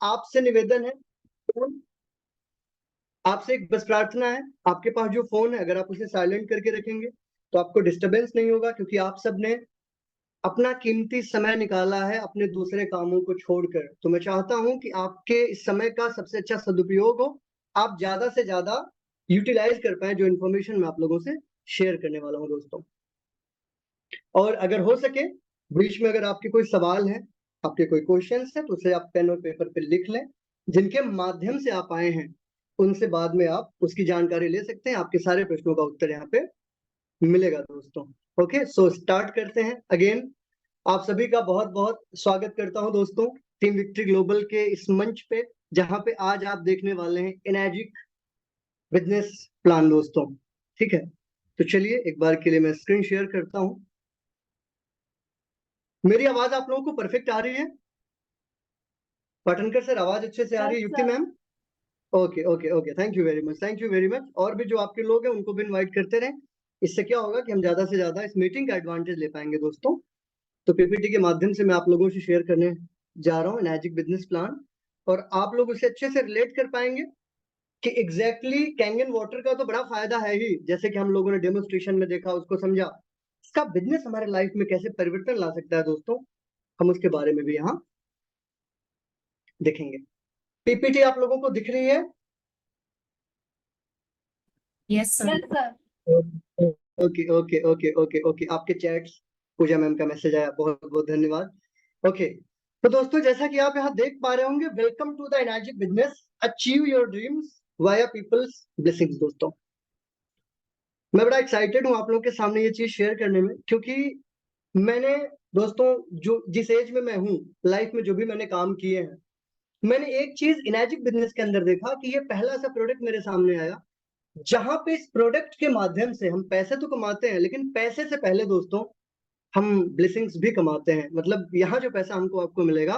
आपसे निवेदन है, आपसे एक बस प्रार्थना है, आपके पास जो फोन है अगर आप उसे साइलेंट करके रखेंगे तो आपको डिस्टरबेंस नहीं होगा, क्योंकि आप सबने अपना कीमती समय निकाला है अपने दूसरे कामों को छोड़कर। तो मैं चाहता हूं कि आपके इस समय का सबसे अच्छा सदुपयोग हो, आप ज्यादा से ज्यादा यूटिलाइज कर पाए जो इन्फॉर्मेशन मैं आप लोगों से शेयर करने वाला हूं दोस्तों। और अगर हो सके बीच में अगर आपके कोई सवाल है, आपके कोई क्वेश्चंस है, तो उसे आप पेन और पेपर पे लिख लें। जिनके माध्यम से आप आए हैं उनसे बाद में आप उसकी जानकारी ले सकते हैं, आपके सारे प्रश्नों का उत्तर यहाँ पे मिलेगा दोस्तों। ओके, सो स्टार्ट करते हैं। अगेन आप सभी का बहुत बहुत स्वागत करता हूं दोस्तों टीम विक्ट्री ग्लोबल के इस मंच पे, जहां पे आज आप देखने वाले हैं एनर्जिक बिजनेस प्लान दोस्तों। ठीक है, तो चलिए एक बार के लिए मैं स्क्रीन शेयर करता हूं। मेरी आवाज आप लोगों को परफेक्ट आ रही है? पाटनकर सर, आवाज अच्छे से आ रही है? युक्ति ma'am, okay okay okay, thank you very much, thank you very much. और भी जो आपके लोग हैं उनको भी इनवाइट करते रहें, इससे क्या होगा कि हम ज्यादा से ज्यादा इस मीटिंग का एडवांटेज ले पाएंगे दोस्तों। तो पीपीटी के माध्यम से मैं आप लोगों से शेयर करने जा रहा हूँ एनर्जिक बिजनेस प्लान, और आप लोग उसे अच्छे से रिलेट कर पाएंगे कि एग्जैक्टली कैंगन वाटर का तो बड़ा फायदा है ही, जैसे कि हम लोगों ने डेमोस्ट्रेशन में देखा, उसको समझा। इसका बिजनेस हमारे लाइफ में कैसे परिवर्तन ला सकता है दोस्तों, हम उसके बारे में भी यहाँ देखेंगे। पीपीटी आप लोगों को दिख रही है? Yes sir. Okay okay okay okay okay, आपके चैट्स, पूजा मैम का मैसेज आया, बहुत बहुत धन्यवाद। ओके, तो दोस्तों जैसा कि आप यहाँ देख पा रहे होंगे, welcome to the energetic business, achieve your dreams via people's blessings. दोस्तों मैं बड़ा एक्साइटेड हूँ आप लोगों के सामने ये चीज शेयर करने में, क्योंकि मैंने दोस्तों जो जिस एज में मैं हूँ लाइफ में, जो भी मैंने काम किए हैं, मैंने एक चीज एनर्जिक बिजनेस के अंदर देखा कि ये पहला ऐसा प्रोडक्ट मेरे सामने आया जहां पे इस प्रोडक्ट के माध्यम से हम पैसे तो कमाते हैं, लेकिन पैसे से पहले दोस्तों हम ब्लेसिंग्स भी कमाते हैं। मतलब यहाँ जो पैसा हमको आपको मिलेगा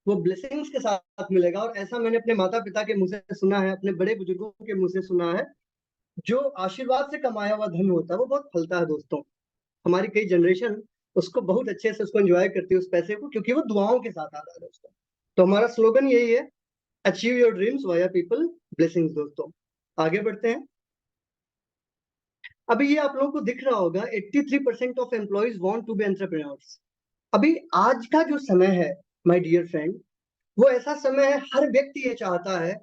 वो ब्लेसिंग्स के साथ मिलेगा। और ऐसा मैंने अपने माता पिता के मुंह से सुना है, अपने बड़े बुजुर्गों के मुंह से सुना है, जो आशीर्वाद से कमाया हुआ धन होता है वो बहुत फलता है दोस्तों। हमारी कई जनरेशन उसको बहुत अच्छे से उसको एंजॉय करती है उस पैसे को, क्योंकि वो दुआओं के साथ आता है दोस्तों। तो हमारा स्लोगन यही है, achieve your dreams via people blessings. दोस्तों आगे बढ़ते हैं। अभी ये आप लोगों को दिख रहा होगा 83% of employees want to be entrepreneurs. अभी आज का जो समय है माय डियर फ्रेंड, वो ऐसा समय है, हर व्यक्ति ये चाहता है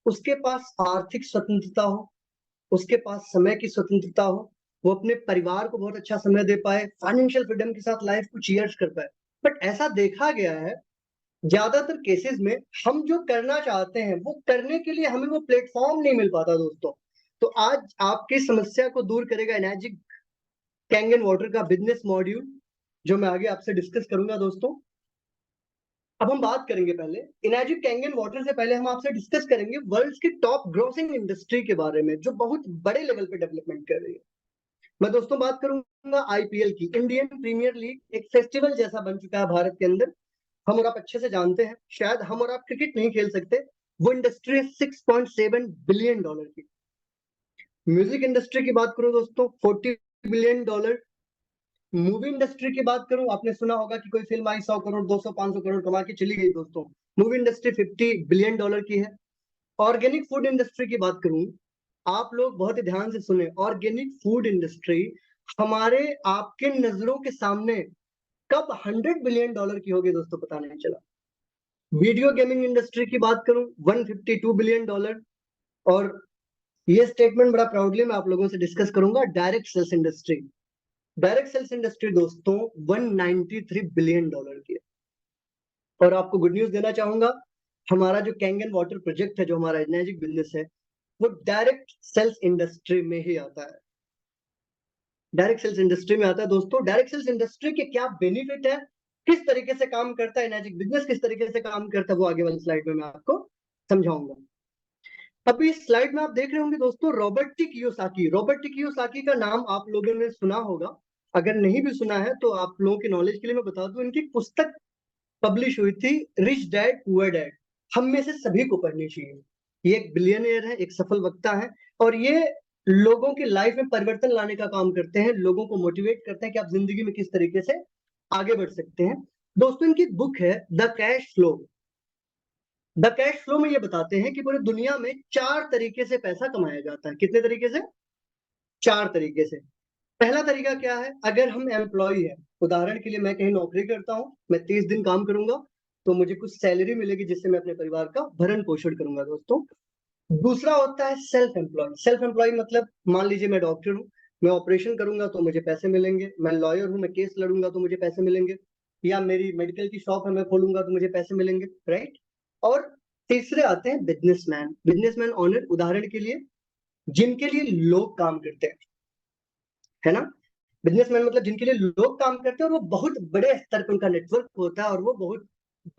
उसके पास आर्थिक स्वतंत्रता हो, उसके पास समय की स्वतंत्रता हो, वो अपने परिवार को बहुत अच्छा समय दे पाए, फाइनेंशियल फ्रीडम के साथ लाइफ को चीयर्स कर पाए। बट ऐसा देखा गया है ज्यादातर केसेस में, हम जो करना चाहते हैं वो करने के लिए हमें वो प्लेटफॉर्म नहीं मिल पाता दोस्तों। तो आज आपकी समस्या को दूर करेगा एनर्जिक कैंगन वाटर का बिजनेस मॉड्यूल, जो मैं आगे आपसे डिस्कस करूंगा दोस्तों। अब हम बात करेंगे पहले एनर्जिक कैंगन वाटर से पहले हम आपसे डिस्कस करेंगे वर्ल्ड की टॉप ग्रोसिंग इंडस्ट्री के बारे में, जो बहुत बड़े लेवल पे डेवलपमेंट कर रही है। मैं दोस्तों बात करूंगा आईपीएल की, इंडियन प्रीमियर लीग, एक फेस्टिवल जैसा बन चुका है भारत के अंदर। हम और आप अच्छे से जानते हैं, शायद हम और आप क्रिकेट नहीं खेल सकते, वो इंडस्ट्री है $6.7 बिलियन की। म्यूजिक इंडस्ट्री की बात करूं दोस्तों, $40 बिलियन। मूवी इंडस्ट्री की बात करूं, आपने सुना होगा कि कोई फिल्म आई 100 करोड़ 200 500 करोड़ कमा के चली गई दोस्तों, मूवी इंडस्ट्री $50 बिलियन की है। ऑर्गेनिक फूड इंडस्ट्री की बात करूं, आप लोग बहुत ही ध्यान से सुने, ऑर्गेनिक फूड इंडस्ट्री हमारे आपके नजरों के सामने कब $100 बिलियन की होगी दोस्तों, पता नहीं चला। वीडियो गेमिंग इंडस्ट्री की बात करूं, $152 बिलियन। और ये स्टेटमेंट बड़ा प्राउडली मैं आप लोगों से डिस्कस करूंगा, direct sales industry. Direct sales industry दोस्तों $193 बिलियन की है। और आपको गुड न्यूज देना चाहूंगा, हमारा जो कैंगन वाटर प्रोजेक्ट है, जो हमारा एनर्जिक बिजनेस है, वो डायरेक्ट सेल्स इंडस्ट्री में ही आता है। डायरेक्ट सेल्स इंडस्ट्री में आता है दोस्तों। डायरेक्ट सेल्स इंडस्ट्री के क्या बेनिफिट है, किस तरीके से काम करता है एनर्जिक बिजनेस, किस तरीके से काम करता है, वो आगे वाली स्लाइड में मैं आपको समझाऊंगा। अभी इस स्लाइड में आप देख रहे होंगे दोस्तों Robert T Kiyosaki. Robert T Kiyosaki का नाम आप लोगों ने सुना होगा, अगर नहीं भी सुना है तो आप लोगों की नॉलेज के लिए मैं बता दूं, इनकी पुस्तक पब्लिश हुई थी, रिच डैड पुअर डैड। हम में से सभी को पढ़नी चाहिए। ये एक बिलियनियर है, एक सफल वक्ता है, और ये लोगों की लाइफ में परिवर्तन लाने का काम करते हैं, लोगों को मोटिवेट करते हैं कि आप जिंदगी में किस तरीके से आगे बढ़ सकते हैं। दोस्तों इनकी बुक है the cash flow. The cash flow में ये बताते हैं कि पूरी दुनिया में 4 तरीके से पैसा कमाया जाता है। कितने तरीके से? 4 तरीके से। पहला तरीका क्या है? अगर हम एम्प्लॉय है, उदाहरण के लिए मैं कहीं नौकरी करता हूं, मैं 30 दिन काम करूंगा तो मुझे कुछ सैलरी मिलेगी जिससे मैं अपने परिवार का भरण पोषण करूंगा दोस्तों। दूसरा होता है सेल्फ एम्प्लॉय। सेल्फ एम्प्लॉय मतलब मान लीजिए मैं डॉक्टर हूँ, मैं ऑपरेशन करूंगा तो मुझे पैसे मिलेंगे। मैं लॉयर हूँ, मैं केस लड़ूंगा तो मुझे पैसे मिलेंगे। या मेरी मेडिकल की शॉप है, मैं खोलूंगा तो मुझे पैसे मिलेंगे, राइट। और तीसरे आते हैं बिजनेसमैन। बिजनेसमैन ओनर, उदाहरण के लिए जिनके लिए लोग काम करते हैं, है ना। बिजनेसमैन मतलब जिनके लिए लोग काम करते हैं और वो बहुत बड़े स्तर पर उनका नेटवर्क होता है और वो बहुत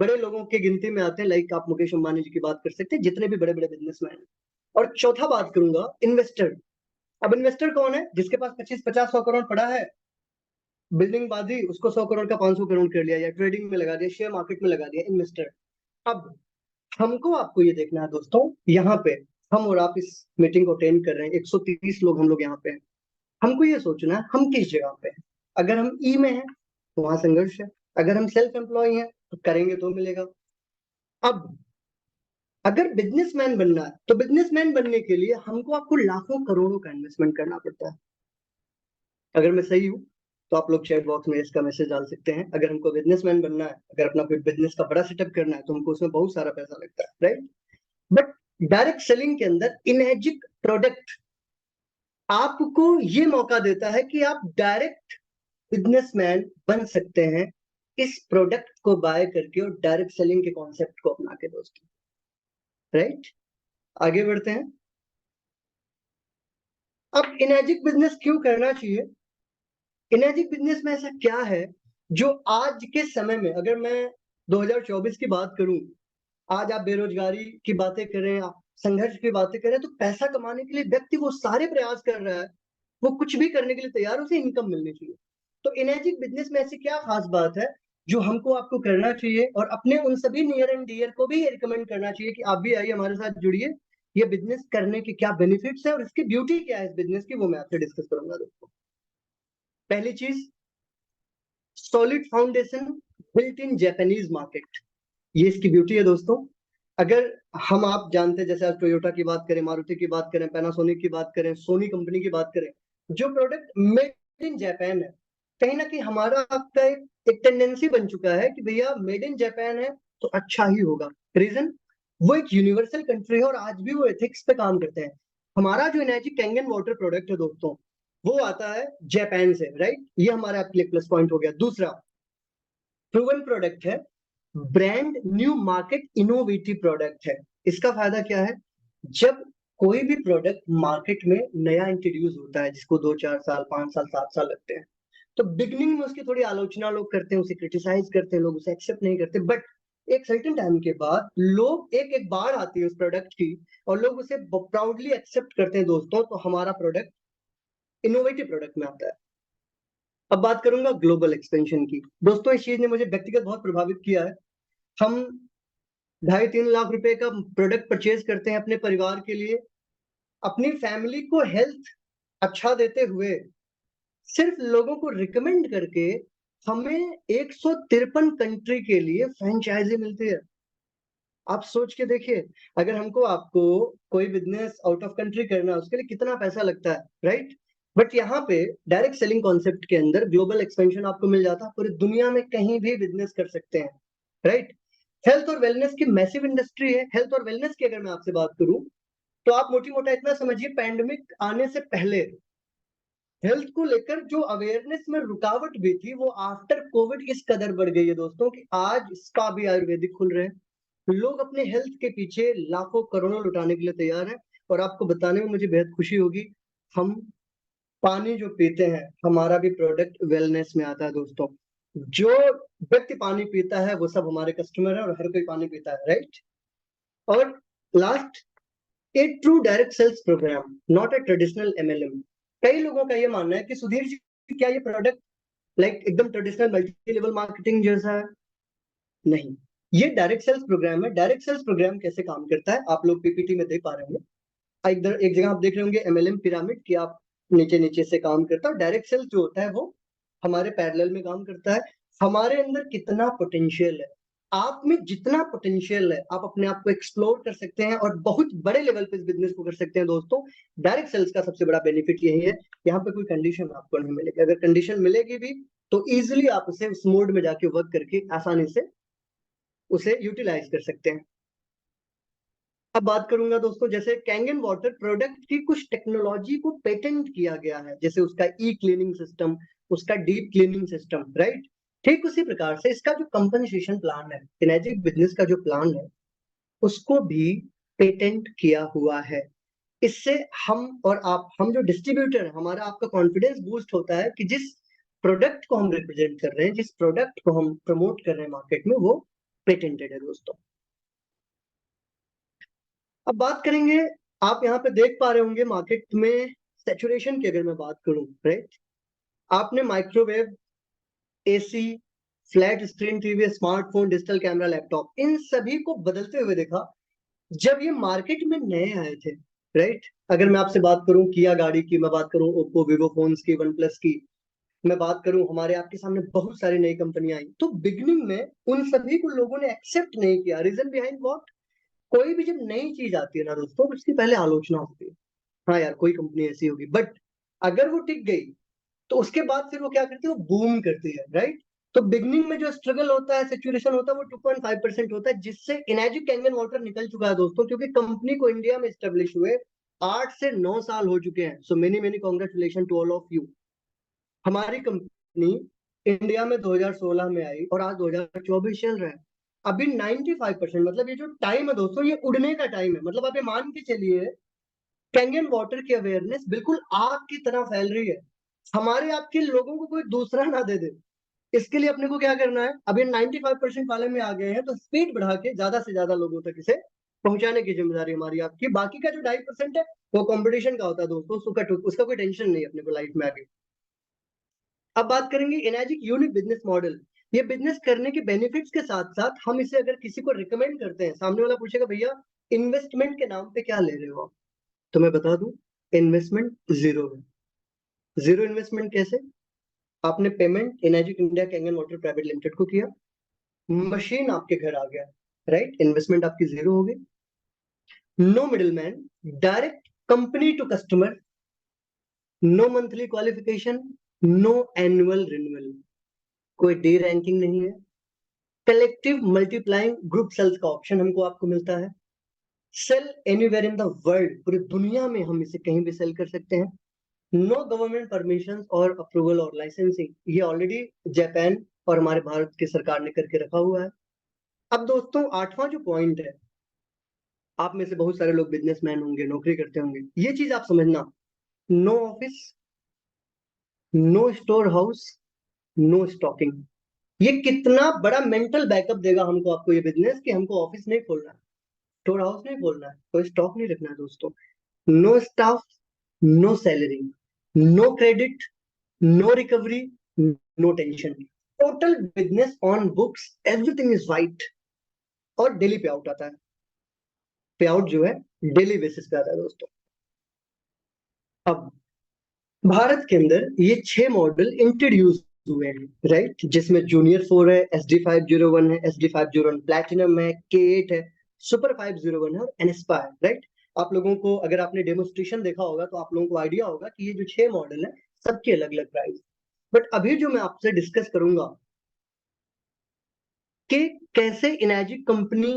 बड़े लोगों की गिनती में आते हैं। लाइक आप मुकेश अंबानी जी की बात कर सकते हैं, जितने भी बड़े बड़े बिजनेसमैन हैं। और चौथा बात करूंगा इन्वेस्टर। अब इन्वेस्टर कौन है? जिसके पास 25-50-100 करोड़ पड़ा है, बिल्डिंग बांधी, उसको 100 करोड़ का 500 करोड़ कर लिया, या ट्रेडिंग में लगा दिया, शेयर मार्केट में लगा दिया, इन्वेस्टर। अब हमको आपको ये देखना है दोस्तों, यहाँ पे हम और आप इस मीटिंग को अटेंड कर रहे हैं, 130 लोग हम लोग यहाँ पे हैं। हमको ये सोचना है हम किस जगह पे हैं। अगर हम ई में हैं तो वहां संघर्ष है, अगर हम सेल्फ एम्प्लॉय हैं तो करेंगे तो मिलेगा। अब अगर बिजनेसमैन बनना है तो बिजनेसमैन बनने के लिए हमको आपको लाखों करोड़ों का इन्वेस्टमेंट करना पड़ता है। अगर मैं सही हूँ तो आप लोग चैट बॉक्स में इसका मैसेज डाल सकते हैं। अगर हमको बिजनेसमैन बनना है, अगर अपना कोई बिजनेस का बड़ा सेटअप करना है तो हमको उसमें बहुत सारा पैसा लगता है, राइट। बट डायरेक्ट सेलिंग के अंदर इनएजिक प्रोडक्ट आपको ये मौका देता है कि आप डायरेक्ट बिजनेसमैन बन सकते हैं इस प्रोडक्ट को बाय करके और डायरेक्ट सेलिंग के कॉन्सेप्ट को अपना के दोस्तों, राइट। आगे बढ़ते हैं। अब इनएजिक बिजनेस क्यों करना चाहिए? इनएजिक बिजनेस में ऐसा क्या है जो आज के समय में, अगर मैं 2024 की बात करूं, आज आप बेरोजगारी की बातें करें, आप संघर्ष की बातें करें, तो पैसा कमाने के लिए व्यक्ति वो सारे प्रयास कर रहा है, वो कुछ भी करने के लिए तैयार है, उसे इनकम मिलनी चाहिए। तो इनएजिक बिजनेस में ऐसी क्या खास बात है जो हमको आपको करना चाहिए, और अपने उन सभी नियर एंड डियर को भी रिकमेंड करना चाहिए कि आप भी आइए हमारे साथ जुड़िए। ये बिजनेस करने के क्या बेनिफिट्स है और इसकी ब्यूटी क्या है इस बिजनेस की, वो मैं आपसे डिस्कस करूंगा दोस्तों। पहली चीज, solid foundation built in Japanese market. ये इसकी ब्यूटी है दोस्तों। अगर हम आप जानते हैं, जैसे आज टोयोटा की बात करें, मारुति की बात करें, पैनासोनिक की बात करें, सोनी कंपनी की बात करें, जो प्रोडक्ट मेड इन जापान है, कहीं ना कहीं हमारा आपका एक टेंडेंसी बन चुका है कि भैया मेड इन जापान है तो अच्छा ही होगा। रीजन, वो एक यूनिवर्सल कंट्री है और आज भी वो एथिक्स पे काम करते हैं। हमारा जो एनर्जी कैंगन वाटर प्रोडक्ट है दोस्तों, वो आता है जापान से, राइट। ये हमारे आपके लिए प्लस पॉइंट हो गया। दूसरा, प्रूवन प्रोडक्ट है, brand new market innovative product है। इसका फायदा क्या है? जब कोई भी प्रोडक्ट मार्केट में नया इंट्रोड्यूस होता है, जिसको 2-4 साल, 5 साल, 7 साल लगते हैं, तो बिगनिंग में उसकी थोड़ी आलोचना लोग करते हैं, उसे क्रिटिसाइज करते हैं, लोग उसे एक्सेप्ट नहीं करते। बट एक सर्टेन टाइम के बाद लोग, एक एक बार आती है उस प्रोडक्ट की और लोग उसे प्राउडली एक्सेप्ट करते हैं दोस्तों, तो हमारा प्रोडक्ट इनोवेटिव प्रोडक्ट में आता है। अब बात करूंगा ग्लोबल एक्सपेंशन की। दोस्तों इस चीज ने मुझे व्यक्तिगत बहुत प्रभावित किया है। हम 2.5-3 लाख रुपए का प्रोडक्ट परचेज करते हैं अपने परिवार के लिए, अपनी फैमिली को हेल्थ अच्छा देते हुए, सिर्फ लोगों को रिकमेंड करके हमें 153 कंट्री के लिए फ्रेंचाइजी मिलती है। आप सोच के देखिए, अगर हमको आपको कोई बिजनेस आउट ऑफ कंट्री करना है, उसके लिए कितना पैसा लगता है, राइट। बट यहाँ पे डायरेक्ट सेलिंग कॉन्सेप्ट के अंदर ग्लोबल एक्सपेंशन आपको मिल जाता है, पूरी दुनिया में कहीं भी बिजनेस कर सकते हैं, राइट। हेल्थ और वेलनेस की मैसिव इंडस्ट्री है। हेल्थ और वेलनेस की अगर मैं आपसे बात करूं तो आप मोटी मोटा इतना समझिए, पैंडेमिक आने से पहले हेल्थ को लेकर जो अवेयरनेस में रुकावट भी थी, वो आफ्टर कोविड इस कदर बढ़ गई है दोस्तों कि आज स्पा भी आयुर्वेदिक खुल रहे हैं। लोग अपने हेल्थ के पीछे लाखों करोड़ों लुटाने के लिए तैयार हैं। और आपको बताने में मुझे बेहद खुशी होगी, हम पानी जो पीते हैं, हमारा भी प्रोडक्ट वेलनेस में आता है दोस्तों। जो व्यक्ति पानी पीता है वो सब हमारे कस्टमर है और हर कोई पानी पीता है, राइट। और last, a true direct sales programme, not a traditional MLM. कई लोगों का ये मानना है कि सुधीर जी, क्या ये प्रोडक्ट लाइक एकदम ट्रेडिशनल मल्टी लेवल मार्केटिंग जैसा है? नहीं, ये डायरेक्ट सेल्स प्रोग्राम है। डायरेक्ट सेल्स प्रोग्राम कैसे काम करता है आप लोग पीपीटी में देख पा रहे होंगे। इधर एक जगह आप देख रहे होंगे एमएलएम पिरामिड की, आप नीचे नीचे से काम करता है। और डायरेक्ट सेल्स जो होता है वो हमारे पैरेलल में काम करता है। हमारे अंदर कितना पोटेंशियल है, आप में जितना पोटेंशियल है आप अपने आप को एक्सप्लोर कर सकते हैं और बहुत बड़े लेवल पे इस बिजनेस को कर सकते हैं दोस्तों। डायरेक्ट सेल्स का सबसे बड़ा बेनिफिट यही है, यहाँ पे कोई कंडीशन आपको नहीं मिलेगी। अगर कंडीशन मिलेगी भी तो इजिली आप उसे उस मोड में जाके वर्क करके आसानी से उसे यूटिलाइज कर सकते हैं। अब बात करूंगा दोस्तों, जैसे कैंगन वाटर प्रोडक्ट की कुछ टेक्नोलॉजी को पेटेंट किया गया है, जैसे उसका ई क्लीनिंग सिस्टम, उसका डीप क्लीनिंग सिस्टम, राइट। ठीक उसी प्रकार से इसका जो कंपनसेशन प्लान है, सिनर्जिक बिजनेस का जो प्लान है, उसको भी पेटेंट किया हुआ है। इससे हम और आप, हम जो डिस्ट्रीब्यूटर है, हमारा आपका कॉन्फिडेंस बूस्ट होता है कि जिस प्रोडक्ट को हम रिप्रेजेंट कर रहे हैं, जिस प्रोडक्ट को हम प्रमोट कर रहे हैं मार्केट में, वो पेटेंटेड है दोस्तों। अब बात करेंगे, आप यहाँ पे देख पा रहे होंगे मार्केट में सैचुरेशन की अगर मैं बात करूं, राइट। आपने microwave, AC, flat screen TV, smartphone, digital camera, laptop, इन सभी को बदलते हुए देखा जब ये मार्केट में नए आए थे, राइट। अगर मैं आपसे बात करूं किया गाड़ी की, मैं बात करूं ओप्पो वीवो फोन्स की, वन प्लस की, मैं बात करूं, हमारे आपके सामने बहुत सारी नई कंपनियां आई, तो बिगनिंग में उन सभी को लोगों ने एक्सेप्ट नहीं किया। Reason behind what? कोई भी जब नई चीज आती है ना दोस्तों, उसकी पहले आलोचना होती है, हाँ यार कोई कंपनी ऐसी होगी, बट अगर वो टिक गई तो उसके बाद फिर वो क्या करती है, वो बूम करती है, राइट। तो बिगनिंग में जो स्ट्रगल होता है, सिचुएशन होता है, वो 2.5% होता है, जिससे इनर्जी कैंगन वाटर निकल चुका है दोस्तों, क्योंकि कंपनी को इंडिया में स्टेब्लिश हुए 8 से 9 साल हो चुके हैं। So many many congratulation to all of you. हमारी कंपनी इंडिया में 2016 में आई और आज 2024 चल रहा है। अभी 95%, मतलब ये जो टाइम है दोस्तों, ये उड़ने का टाइम है। मतलब आप ये मान के चलिए, कैंगन वाटर की अवेयरनेस बिल्कुल आग की तरह फैल रही है। हमारे आपके लोगों को कोई दूसरा ना दे दे, इसके लिए अपने को क्या करना है, अभी 95% वाले में आ गए हैं, तो स्पीड बढ़ा के ज्यादा से ज्यादा लोगों तक इसे पहुंचाने की जिम्मेदारी हमारी आपकी। बाकी का जो 2.5% है वो कंपटीशन का होता है दोस्तों, उसका कोई टेंशन नहीं है अपने को लाइफ में आगे। अब बात करेंगे एनर्जिक यूनिक बिजनेस मॉडल। ये बिजनेस करने के बेनिफिट्स के साथ साथ हम इसे अगर किसी को रिकमेंड करते हैं, सामने वाला पूछेगा भैया इन्वेस्टमेंट के नाम पे क्या ले रहे हो आप, तो मैं बता दूं, इन्वेस्टमेंट जीरो है। जीरो इन्वेस्टमेंट कैसे? आपने payment energic India Kangen water private limited को किया, मशीन आपके घर आ गया, राइट, इन्वेस्टमेंट आपकी जीरो हो गई। No middle man, direct company to customer, no monthly qualification, no annual renewal, कोई डी रैंकिंग नहीं है। कलेक्टिव मल्टीप्लाइंग ग्रुप सेल्स का ऑप्शन हमको आपको मिलता है। Sell anywhere in the world, पूरी दुनिया में हम इसे कहीं भी सेल कर सकते हैं। नो गवर्नमेंट परमिशन और अप्रूवल और लाइसेंसिंग, ये ऑलरेडी जापान और हमारे भारत की सरकार ने करके रखा हुआ है। अब दोस्तों आठवां जो पॉइंट है, आप में से बहुत सारे लोग बिजनेसमैन होंगे, नौकरी करते होंगे, ये चीज आप समझना, no office, no storehouse, no stocking. ये कितना बड़ा मेंटल बैकअप देगा हमको, आपको ये बिजनेस, कि हमको ऑफिस नहीं खोलना है, स्टोर हाउस नहीं खोलना है, कोई स्टॉक नहीं रखना है दोस्तों। No staff, no salary, no credit, no recovery, no tension, total business on books, everything is white. और डेली पे आउट आता है, पे आउट जो है डेली बेसिस पे आता है दोस्तों। अब भारत के अंदर ये 6 मॉडल इंट्रोड्यूस हुए हैं, राइट, जिसमें जूनियर 4 है, SD 501 है, SD 501 प्लैटिनम है, K8 है, सुपर 501 है और एनएस्पा है, राइट। आप लोगों को, अगर आपने डेमोस्ट्रेशन देखा होगा तो आप लोगों को आइडिया होगा कि ये जो 6 मॉडल है सबके अलग अलग प्राइस। बट अभी जो मैं आपसे डिस्कस करूंगा कि कैसे इनर्जी कंपनी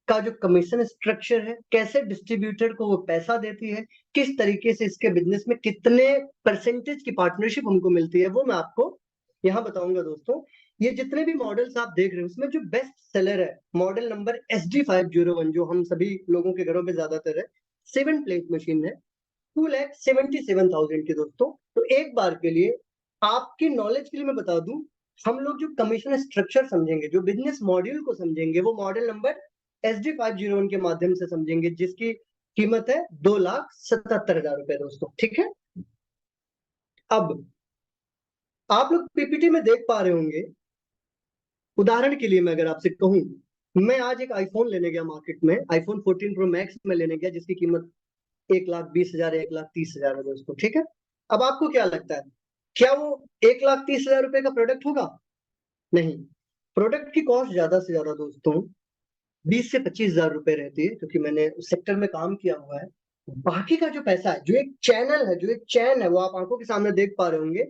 का जो कमीशन स्ट्रक्चर है, कैसे डिस्ट्रीब्यूटर को वो पैसा देती है, किस तरीके से इसके बिजनेस में कितने परसेंटेज की पार्टनरशिप हमको मिलती है, वो मैं आपको यहाँ बताऊंगा दोस्तों। ये जितने भी मॉडल्स आप देख रहे हैं उसमें जो बेस्ट सेलर है, मॉडल नंबर SD 501, जो हम सभी लोगों के घरों में ज्यादातर है, 7 प्लेट मशीन है, 2,77,000 की दोस्तों। तो एक बार के लिए आपकी नॉलेज के लिए मैं बता दूं, हम लोग जो कमीशन स्ट्रक्चर समझेंगे, जो बिजनेस मॉड्यूल को समझेंगे, वो मॉडल नंबर SD 501 के माध्यम से समझेंगे, जिसकी कीमत है 2,77,000 रुपए दोस्तों, ठीक है। अब आप लोग पीपीटी में देख पा रहे होंगे, उदाहरण के लिए मैं अगर आपसे कहूं, मैं आज एक आईफोन लेने गया मार्केट में, आईफोन 14 प्रो मैक्स में लेने गया, जिसकी कीमत 1,20,000 1,30,000 है दोस्तों, ठीक है। अब आपको क्या लगता है, क्या वो 1,30,000 रुपए का प्रोडक्ट होगा? नहीं। प्रोडक्ट की कॉस्ट ज्यादा से ज्यादा दोस्तों 20 से 25 हजार रुपए रहती है, क्योंकि मैंने उस सेक्टर में काम किया हुआ है। बाकी का जो पैसा है, जो एक चैनल है, जो एक चैन है, वो आप आंखों के सामने देख पा रहे होंगे।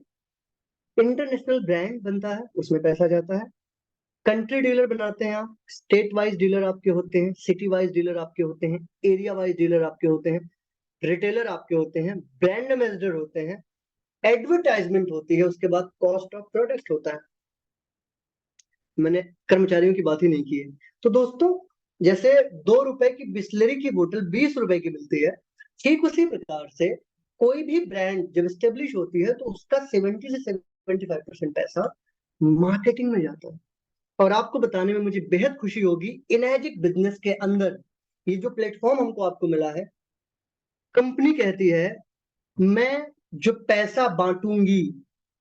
इंटरनेशनल ब्रांड बनता है, उसमें पैसा जाता है। कंट्री डीलर बनाते हैं आप, स्टेट वाइज डीलर आपके होते हैं, सिटी वाइज डीलर आपके होते हैं, एरिया वाइज डीलर आपके होते हैं, रिटेलर आपके होते हैं, ब्रांड एम्बेसडर होते हैं, एडवर्टाइजमेंट होती है, उसके बाद कॉस्ट ऑफ प्रोडक्ट होता है। मैंने कर्मचारियों की बात ही नहीं की है। तो दोस्तों, जैसे 2 रुपए की बिस्लरी की बोतल 20 रुपए की मिलती है, ठीक उसी प्रकार से कोई भी ब्रांड जब स्टेब्लिश होती है तो उसका 70 से 75% पैसा मार्केटिंग में जाता है। और आपको बताने में मुझे बेहद खुशी होगी, इनर्जिक बिजनेस के अंदर ये जो प्लेटफॉर्म हमको आपको मिला है, कंपनी कहती है मैं जो पैसा बांटूंगी,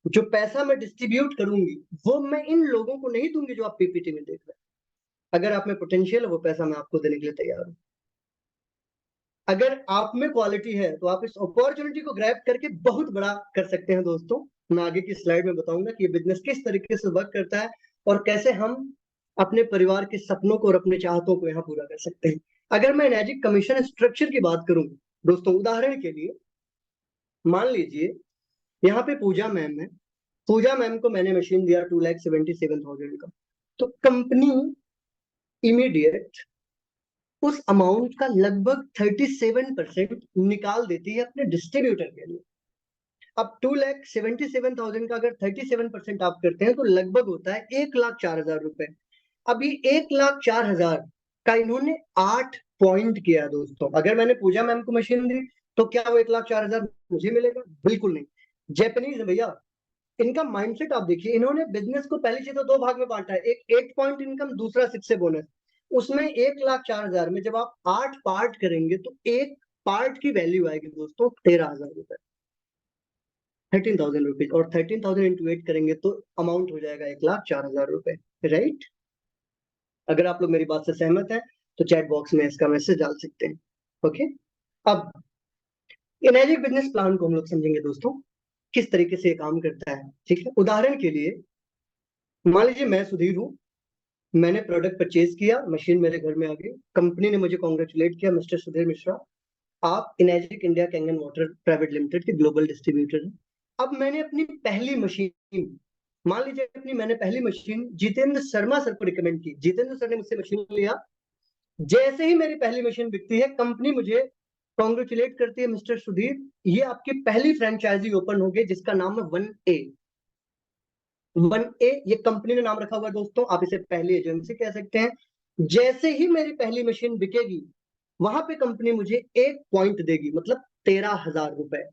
जो पैसा मैं डिस्ट्रीब्यूट करूंगी, वो मैं इन लोगों को नहीं दूंगी जो आप पीपीटी में देख रहे हैं। अगर आप में पोटेंशियल है, वो पैसा मैं आपको देने के लिए तैयार हूं। अगर आप में क्वालिटी है तो आप इस अपॉर्चुनिटी को ग्रैब करके बहुत बड़ा कर सकते हैं दोस्तों। मैं आगे की स्लाइड में बताऊंगा कि ये बिजनेस किस तरीके से वर्क करता है और कैसे हम अपने परिवार के सपनों को और अपने चाहतों को यहाँ पूरा कर सकते हैं। अगर मैं एनर्जी कमीशन स्ट्रक्चर की बात करूं दोस्तों, उदाहरण के लिए मान लीजिए यहाँ पे पूजा मैम है। पूजा मैम को मैंने मशीन दिया 2,77,000 का, तो कंपनी इमीडिएट उस अमाउंट का लगभग 37% निकाल देती है अपने डिस्ट्रीब्यूटर के लिए। अब 2,77,000 का अगर 37% आप करते हैं तो लगभग होता है 1,04,000 रुपए। अभी 1,04,000 का इन्होंने 8 पॉइंट किया दोस्तों। अगर मैंने पूजा मैम को मशीन दी तो क्या वो 1,04,000 मुझे मिलेगा? बिल्कुल नहीं। जैपनीज है भैया, इनका माइंडसेट आप देखिए। इन्होंने बिजनेस को पहली चीज तो 2 भाग में बांटा है, एक 8 पॉइंट इनकम, दूसरा 6 से बोनस। उसमें 1,04,000 में जब आप 8 पार्ट करेंगे तो एक पार्ट की वैल्यू आएगी दोस्तों 13,000 रुपए, 13,000 रुपीज। और 13,000 इंटू 8 करेंगे तो अमाउंट हो जाएगा 1,04,000 रुपए, राइट? अगर आप लोग मेरी बात से सहमत हैं तो चैट बॉक्स में इसका मैसेज डाल सकते हैं। ओके, अब इनर्जिक बिजनेस प्लान को हम लोग समझेंगे दोस्तों, किस तरीके से ये काम करता है। ठीक है, उदाहरण के लिए मान लीजिए मैं सुधीर हूँ, मैंने प्रोडक्ट परचेज किया, मशीन मेरे घर में आ गई, कंपनी ने मुझे कॉन्ग्रेचुलेट किया, मिस्टर सुधीर मिश्रा, आप Enagic India Kangen water private limited के ग्लोबल डिस्ट्रीब्यूटर हैं। अब मैंने अपनी पहली मशीन, मान लीजिए अपनी मैंने पहली मशीन जितेंद्र शर्मा सर को रिकमेंड की। जितेंद्र सर ने मुझसे मशीन लिया, जैसे ही मेरी पहली मशीन बिकती है, कंपनी मुझे कॉन्ग्रेचुलेट करती है, मिस्टर सुधीर, ये आपकी पहली फ्रेंचाइजी ओपन हो गई जिसका नाम है 1A। 1A ये कंपनी ने नाम रखा हुआ है दोस्तों, आप इसे पहली एजेंसी कह सकते हैं। जैसे ही मेरी पहली मशीन बिकेगी, वहां पे कंपनी मुझे 1 पॉइंट देगी, मतलब 13,000 रुपए।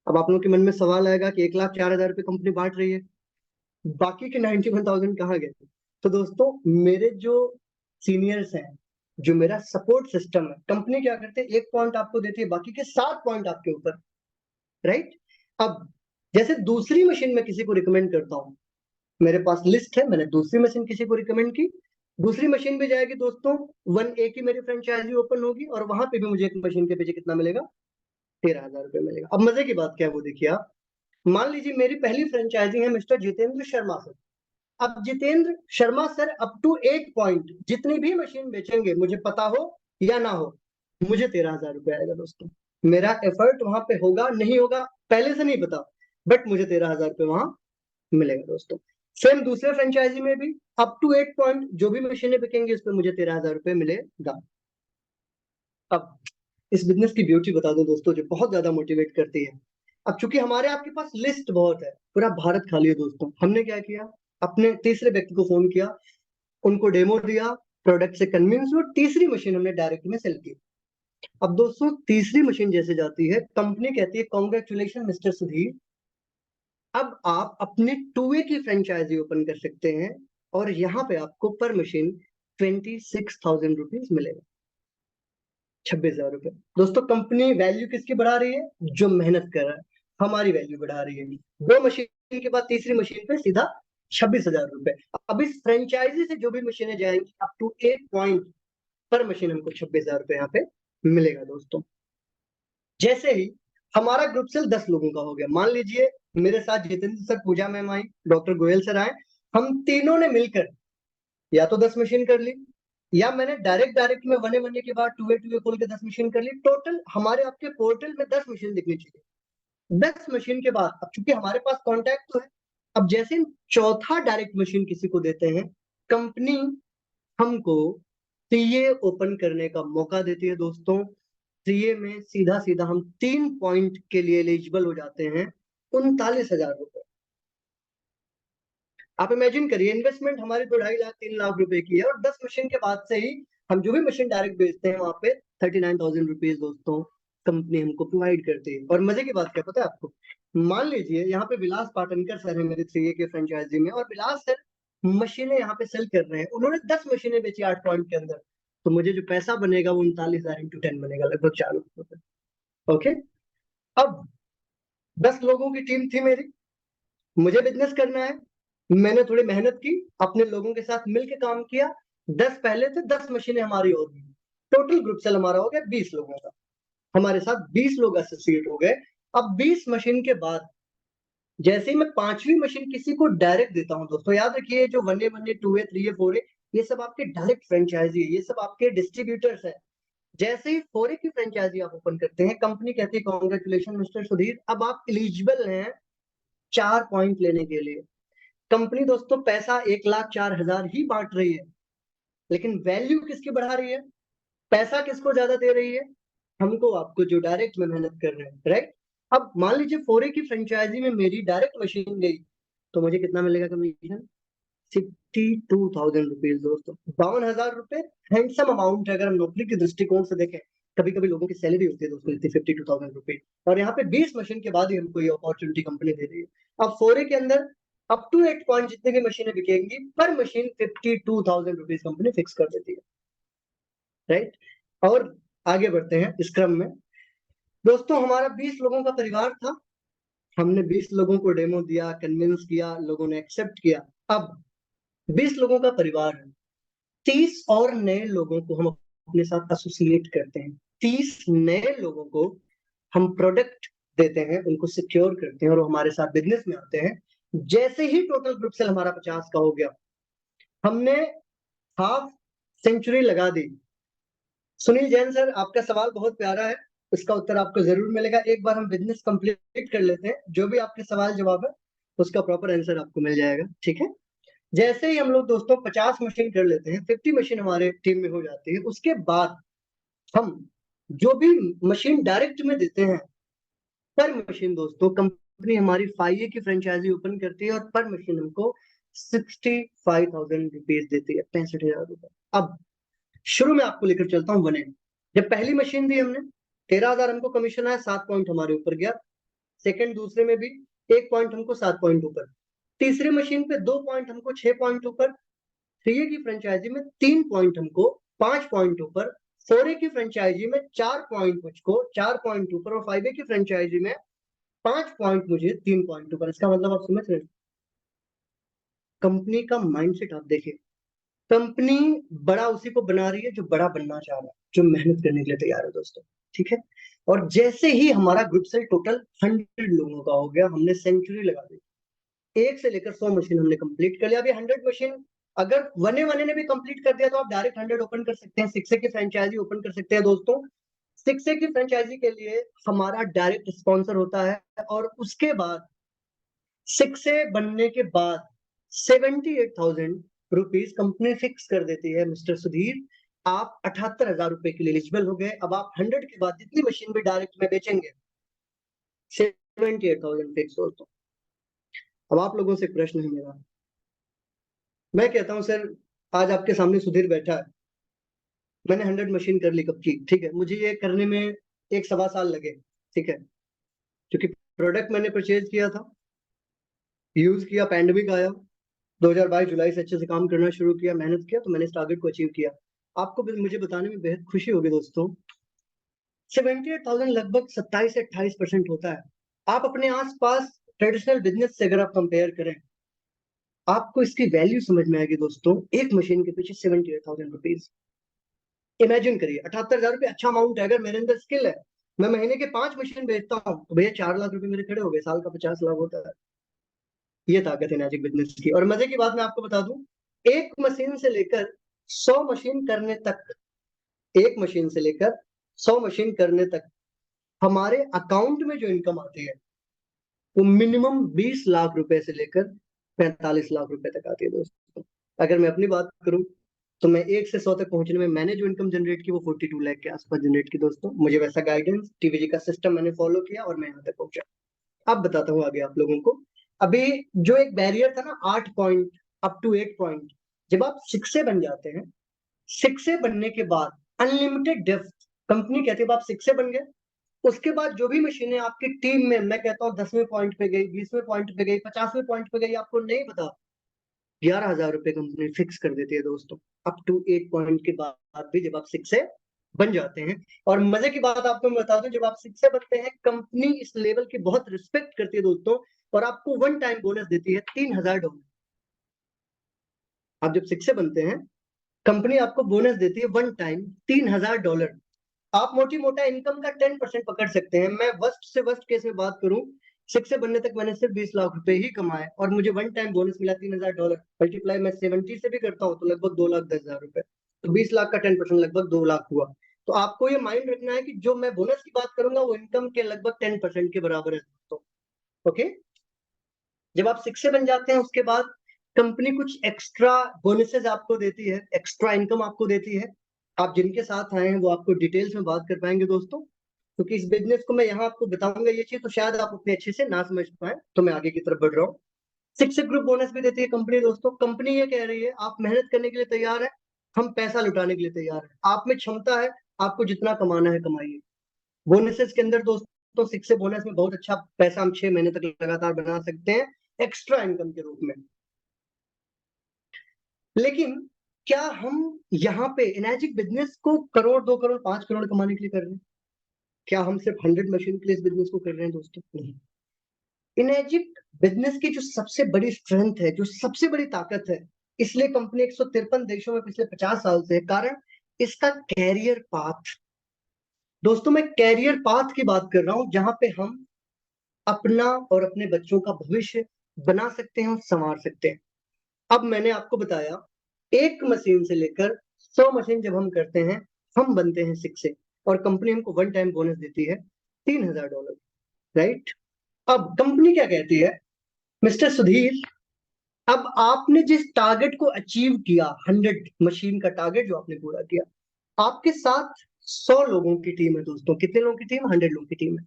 अब आप लोगों के मन में सवाल आएगा कि 1,04,000 रुपए कंपनी बांट रही है, बाकी के 91,000 कहाँ गए? तो दोस्तों, मेरे जो सीनियर्स हैं, जो मेरा सपोर्ट सिस्टम है, कंपनी क्या करते हैं, 1 पॉइंट आपको देती है, बाकी के 7 पॉइंट आपके ऊपर, राइट? अब जैसे दूसरी मशीन में किसी को रिकमेंड करता हूँ, मेरे पास लिस्ट है, मैंने दूसरी मशीन किसी को रिकमेंड की, दूसरी मशीन भी जाएगी दोस्तों, 1A की मेरी फ्रेंचाइजी ओपन होगी और वहां पे भी मुझे एक मशीन के पीछे कितना मिलेगा? 13,000 रुपए मिलेगा। अब मजे की बात क्या है वो देखिए आप। मान लीजिए मेरी पहली फ्रेंचाइजी है मिस्टर जितेंद्र शर्मा सर। अब Jitendra Sharma sir up to 8 point जितनी भी मशीन बेचेंगे, मुझे पता हो या ना हो, मुझे 13,000 रुपए आएगा दोस्तों। मेरा एफर्ट वहां पे होगा नहीं होगा पहले से नहीं पता, बट मुझे 13,000 रुपए वहां मिलेगा दोस्तों। सेम दूसरे फ्रेंचाइजी में भी अप टू 8 पॉइंट जो भी मशीनें बिकेंगी उस पर मुझे 13,000 रुपए मिलेगा। अब इस बिजनेस की ब्यूटी बता दूं दोस्तों, जो बहुत ज्यादा मोटिवेट करती है। अब चूंकि हमारे आपके पास लिस्ट बहुत है, पूरा भारत खाली है दोस्तों, हमने क्या किया, अपने तीसरे व्यक्ति को फोन किया, उनको डेमो दिया, प्रोडक्ट से कन्विंस हुए, तीसरी मशीन हमने डायरेक्ट में सेल की। अब दोस्तों, तीसरी मशीन जैसे जाती है, कंपनी कहती है कॉन्ग्रेचुलेशन मिस्टर सुधीर, अब आप अपनी 2A की फ्रेंचाइजी ओपन कर सकते हैं और यहाँ पे आपको पर मशीन 26,000 रुपीज मिलेगा, 26,000 रुपए। दोस्तों, कंपनी वैल्यू किसकी बढ़ा रही है? जो मेहनत कर रहा है, हमारी वैल्यू बढ़ा रही है। 2 मशीन के बाद तीसरी मशीन पे सीधा 26,000 रुपए। अब इस फ्रेंचाइजी से जो भी मशीनें जाएंगी अप टू 8 पॉइंट पर मशीन हमको 26,000 रुपए यहाँ पे मिलेगा दोस्तों। जैसे ही हमारा ग्रुप सेल 10 लोगों का हो गया, मान लीजिए मेरे साथ जितेंद्र सर, पूजा मैम आई, डॉक्टर गोयल सर आए, हम तीनों ने मिलकर या तो 10 मशीन कर ली, या मैंने डायरेक्ट में 1A के बाद 2A खोल के 10 मशीन कर ली। टोटल हमारे आपके पोर्टल में 10 मशीन दिखनी चाहिए। 10 मशीन के बाद, अब चूंकि हमारे पास कॉन्टैक्ट तो है, अब जैसे हम चौथा डायरेक्ट मशीन किसी को देते हैं, कंपनी हमको सीए ओपन करने का मौका देती है दोस्तों। सीए में सीधा सीधा हम 3 पॉइंट के लिए एलिजिबल हो जाते हैं, 39,000 रुपए। आप इमेजिन करिए, इन्वेस्टमेंट हमारी 2-2.5 लाख 3 लाख रुपए की है, और 10 मशीन के बाद से ही हम जो भी मशीन डायरेक्ट बेचते हैं वहां पे 39,000 रुपीज दोस्तों कंपनी हमको प्रोवाइड करती है। और मजे की बात क्या पता है आपको, मान लीजिए यहाँ पे विलास पाटनकर सर है मेरे 3A के फ्रेंचाइजी में, और विलास सर मशीनें यहाँ पे सेल कर रहे हैं, उन्होंने 10 मशीनें बेची 8 पॉइंट के अंदर, तो मुझे जो पैसा बनेगा वो 39,000 × 10 बनेगा, लगभग 4 लाख रुपए। ओके, अब 10 लोगों की टीम थी मेरी, मुझे बिजनेस करना है, मैंने थोड़ी मेहनत की, अपने लोगों के साथ मिलकर काम किया। 10 पहले थे, 10 मशीनें हमारी और भी, टोटल ग्रुप सेल हमारा हो गया 20 लोगों का, हमारे साथ 20 लोग एसोसिएट हो गए। अब 20 मशीन के बाद जैसे ही मैं 5वीं मशीन किसी को डायरेक्ट देता हूं दोस्तों, याद रखिए जो 1A 2A 3A 4A ये सब आपके डायरेक्ट फ्रेंचाइजी है, ये सब आपके डिस्ट्रीब्यूटर्स है। जैसे ही 4A की फ्रेंचाइजी आप ओपन करते हैं, कंपनी कहती है कॉन्ग्रेचुलेशन मिस्टर सुधीर, अब आप एलिजिबल हैं 4 पॉइंट लेने के लिए। कंपनी दोस्तों पैसा 1,04,000 ही बांट रही है, लेकिन वैल्यू किसकी बढ़ा रही है, पैसा किसको ज्यादा दे रही है, हमको आपको जो डायरेक्ट में मेहनत कर रहे हैं, राइट। अब मान लीजिए 4A की फ्रेंचाइजी में मेरी डायरेक्ट मशीन गई, तो मुझे कितना मिलेगा कमीशन, 62,000 रुपीज दोस्तों, 52,000 रुपए। हैंडसम अमाउंट है अगर हम नौकरी के दृष्टिकोण से देखें। कभी कभी लोगों की सैलरी होती है दोस्तों इतनी 52,000 रुपीज, और यहाँ पे 20 मशीन के बाद ही हमको ये अपॉर्चुनिटी कंपनी दे रही है। अब 4A के अंदर अप टू 8 पॉइंट जितने भी मशीनें बिकेंगी, पर मशीन 52,000 रुपीज कंपनी फिक्स कर देती है, राइट। और आगे बढ़ते हैं इस क्रम में दोस्तों, हमारा 20 लोगों का परिवार था, हमने 20 लोगों को डेमो दिया, कन्विंस किया, लोगों ने एक्सेप्ट किया। अब 20 लोगों का परिवार है, 30 और नए लोगों को हम अपने साथ एसोसिएट करते हैं, 30 नए लोगों को हम प्रोडक्ट देते हैं, उनको सिक्योर करते हैं, और वो हमारे साथ बिजनेस में आते हैं। जैसे ही टोटल ग्रुप सेल हमारा 50 का हो गया, हमने हाफ सेंचुरी लगा दी। सुनील जैन सर, आपका सवाल बहुत प्यारा है, इसका उत्तर आपको जरूर मिलेगा। एक बार हम बिजनेस कंप्लीट कर लेते हैं, जो भी आपके सवाल जवाब है उसका प्रॉपर आंसर आपको मिल जाएगा, ठीक है। जैसे ही हम लोग दोस्तों 50 मशीन कर लेते हैं, 50 मशीन हमारे टीम में हो जाती है, उसके बाद हम जो भी मशीन डायरेक्ट में देते हैं, पर मशीन दोस्तों कंपनी हमारी 5A की फ्रेंचाइजी ओपन करती है, और पर मशीन हमको 65,000 रुपीज देती है, 65,000 रुपए। अब शुरू में आपको लेकर चलता हूँ 1A। जब पहली मशीन दी हमने, 13,000 हमको कमीशन आया, 7 पॉइंट हमारे ऊपर गया। सेकंड दूसरे में भी 1 पॉइंट हमको 7 पॉइंट ऊपर। तीसरी मशीन पे 2 पॉइंट हमको 6 पॉइंट ऊपर। 3A की फ्रेंचाइजी में 3 पॉइंट हमको 5 पॉइंट ऊपर। 4A की फ्रेंचाइजी में 4 पॉइंट मुझको 4 पॉइंट ऊपर, और 5A की फ्रेंचाइजी में 5 पॉइंट मुझे 3 पॉइंट ऊपर। इसका मतलब आप समझ रहे हैं कंपनी का माइंडसेट, आप देखिए कंपनी बड़ा उसी को बना रही है जो बड़ा बनना चाह रहा है, जो मेहनत करने के लिए तैयार है दोस्तों, ठीक है। और जैसे ही हमारा ग्रुप सेल टोटल 100 लोगों का हो गया, हमने सेंचुरी लगा दी, 1 से लेकर 100 मशीन हमने कंप्लीट कर लिया। अभी 100 मशीन अगर 1A ने भी कंप्लीट कर दिया तो आप डायरेक्ट 100 ओपन कर सकते हैं, 6A की फ्रेंचाइजी ओपन कर सकते हैं दोस्तों। 6A की फ्रेंचाइजी के लिए हमारा डायरेक्ट स्पॉन्सर होता है, और उसके बाद 6A बनने के बाद 78,000 रुपीज कंपनी फिक्स कर देती है, मिस्टर सुधीर आप 78,000 रुपए के लिए एलिजिबल हो गए। अब आप 100 के बाद जितनी मशीन भी डायरेक्ट में बेचेंगे 78,000 फिक्स दोस्तों। अब आप लोगों से प्रश्न है मेरा, मैं कहता हूं सर आज आपके सामने सुधीर बैठा है, मैंने 100 मशीन कर ली कब की, ठीक है, मुझे ये करने में 1 सवा साल लगे, ठीक है, क्योंकि प्रोडक्ट मैंने परचेज किया था, यूज किया, पैंडेमिक आया, 2022 जुलाई से अच्छे से काम करना शुरू किया, मेहनत किया, तो मैंने इस टारगेट को अचीव किया। आपको मुझे बताने में बेहद खुशी होगी दोस्तों, 78,000 लगभग 27 से 28% होता है। आप अपने आसपास ट्रेडिशनल बिजनेस से अगर आप कंपेयर करें, आपको इसकी वैल्यू समझ में आएगी दोस्तों। एक मशीन के पीछे 78,000 रुपीज, इमेजिन करिए, 78,000 रुपये अच्छा अमाउंट है। अगर मेरे अंदर स्किल है, मैं महीने के 5 मशीन बेचता हूँ, तो भैया 4 लाख रुपए मेरे खड़े हो गए, साल का 50 लाख होता है। ये ताकत है मैजिक बिजनेस की। और मजे की बात मैं आपको बता दूं, एक मशीन से लेकर 100 मशीन करने तक, एक मशीन से लेकर 100 मशीन करने तक हमारे अकाउंट में जो इनकम आती है वो मिनिमम 20 लाख रुपए से लेकर 45 लाख रुपए तक आती है दोस्तों। अगर मैं अपनी बात करूं तो मैं 1 से 100 तक पहुंचने में मैंने जो इनकम जनरेट की वो 42 लाख के आसपास जनरेट की दोस्तों। मुझे वैसा गाइडेंस टीवीजी का सिस्टम मैंने फॉलो किया और मैं यहाँ तक पहुंचा। अब बताता हूँ आगे आप लोगों को। अभी जो एक बैरियर था ना 8 पॉइंट अप टू 8 पॉइंट, जब आप 6 बन जाते हैं, 6 बनने के बाद अनलिमिटेड डेप्थ, कंपनी कहती है आप 6 बन गए, उसके बाद जो भी मशीनें आपकी टीम में, मैं कहता हूँ 10वें पॉइंट पे गई, 20वें पॉइंट पे गई, 50वें पॉइंट पे गई, आपको नहीं पता, 11,000 रुपए कंपनी फिक्स कर देती है दोस्तों, अप टू 8 पॉइंट के बाद भी जब आप 6 से बन जाते हैं। और मजे की बात आपको मैं बता दूं, जब आप 6 से बनते हैं कंपनी इस लेवल की बहुत रिस्पेक्ट करती है दोस्तों, और आपको वन टाइम बोनस देती है $3,000। आप जब 6 से बनते हैं कंपनी आपको बोनस देती है वन टाइम $3,000। आप मोटी मोटा इनकम का 10% पकड़ सकते हैं। मैं वर्स्ट से वर्स्ट केस में बात करूं, 6 से बनने तक मैंने सिर्फ 20 लाख रुपए ही कमाए और मुझे वन टाइम बोनस मिला $3,000। मल्टीप्लाई मैं 70 से भी करता हूं तो लगभग 2,10,000 रुपए। तो 20 लाख का 10% लगभग 2 लाख हुआ। तो आपको ये माइंड रखना है कि जो मैं बोनस की बात करूंगा वो इनकम के लगभग 10% के बराबर है दोस्तों। ओके, जब आप 6 से बन जाते हैं उसके बाद कंपनी कुछ एक्स्ट्रा बोनसेस आपको देती है, एक्स्ट्रा इनकम आपको देती है। आप जिनके साथ आए हैं वो आपको डिटेल्स में बात कर पाएंगे दोस्तों, क्योंकि इस बिजनेस को मैं यहाँ आपको बताऊंगा ये चीज तो शायद आप उतने अच्छे से ना समझ पाए, तो मैं आगे की तरफ बढ़ रहा हूँ। 6 से ग्रुप बोनस भी देती है कंपनी दोस्तों। कंपनी ये कह रही है आप मेहनत करने के लिए तैयार है, हम पैसा लुटाने के लिए तैयार है, आप में क्षमता है, आपको जितना कमाना है कमाइए। बोनसेस के अंदर दोस्तों 6 से बोनस में बहुत अच्छा पैसा हम 6 महीने तक लगातार बना सकते हैं एक्स्ट्रा इनकम के रूप में। लेकिन क्या हम यहाँ पे इनर्जिक बिजनेस को करोड़, 2 करोड़, 5 करोड़ कमाने के लिए कर रहे हैं? क्या हम सिर्फ 100 मशीन के लिए इस बिजनेस को कर रहे हैं दोस्तों? नहीं। इनर्जिक बिजनेस की जो सबसे बड़ी स्ट्रेंथ है, जो सबसे बड़ी ताकत है, इसलिए कंपनी 153 देशों में पिछले 50 साल से है, कारण इसका कैरियर पाथ। दोस्तों मैं कैरियर पाथ की बात कर रहा हूं, जहां पे हम अपना और अपने बच्चों का भविष्य बना सकते हैं और संवार सकते हैं। अब मैंने आपको बताया, एक मशीन से लेकर 100 मशीन जब हम करते हैं हम बनते हैं 6 से, और कंपनी हमको वन टाइम बोनस देती है $3,000। राइट। अब कंपनी क्या कहती है, मिस्टर सुधीर, अब आपने जिस टारगेट को अचीव किया, 100 मशीन का टारगेट जो आपने पूरा किया, आपके साथ 100 लोगों की टीम है दोस्तों। कितने लोगों की टीम? 100 लोगों की टीम है।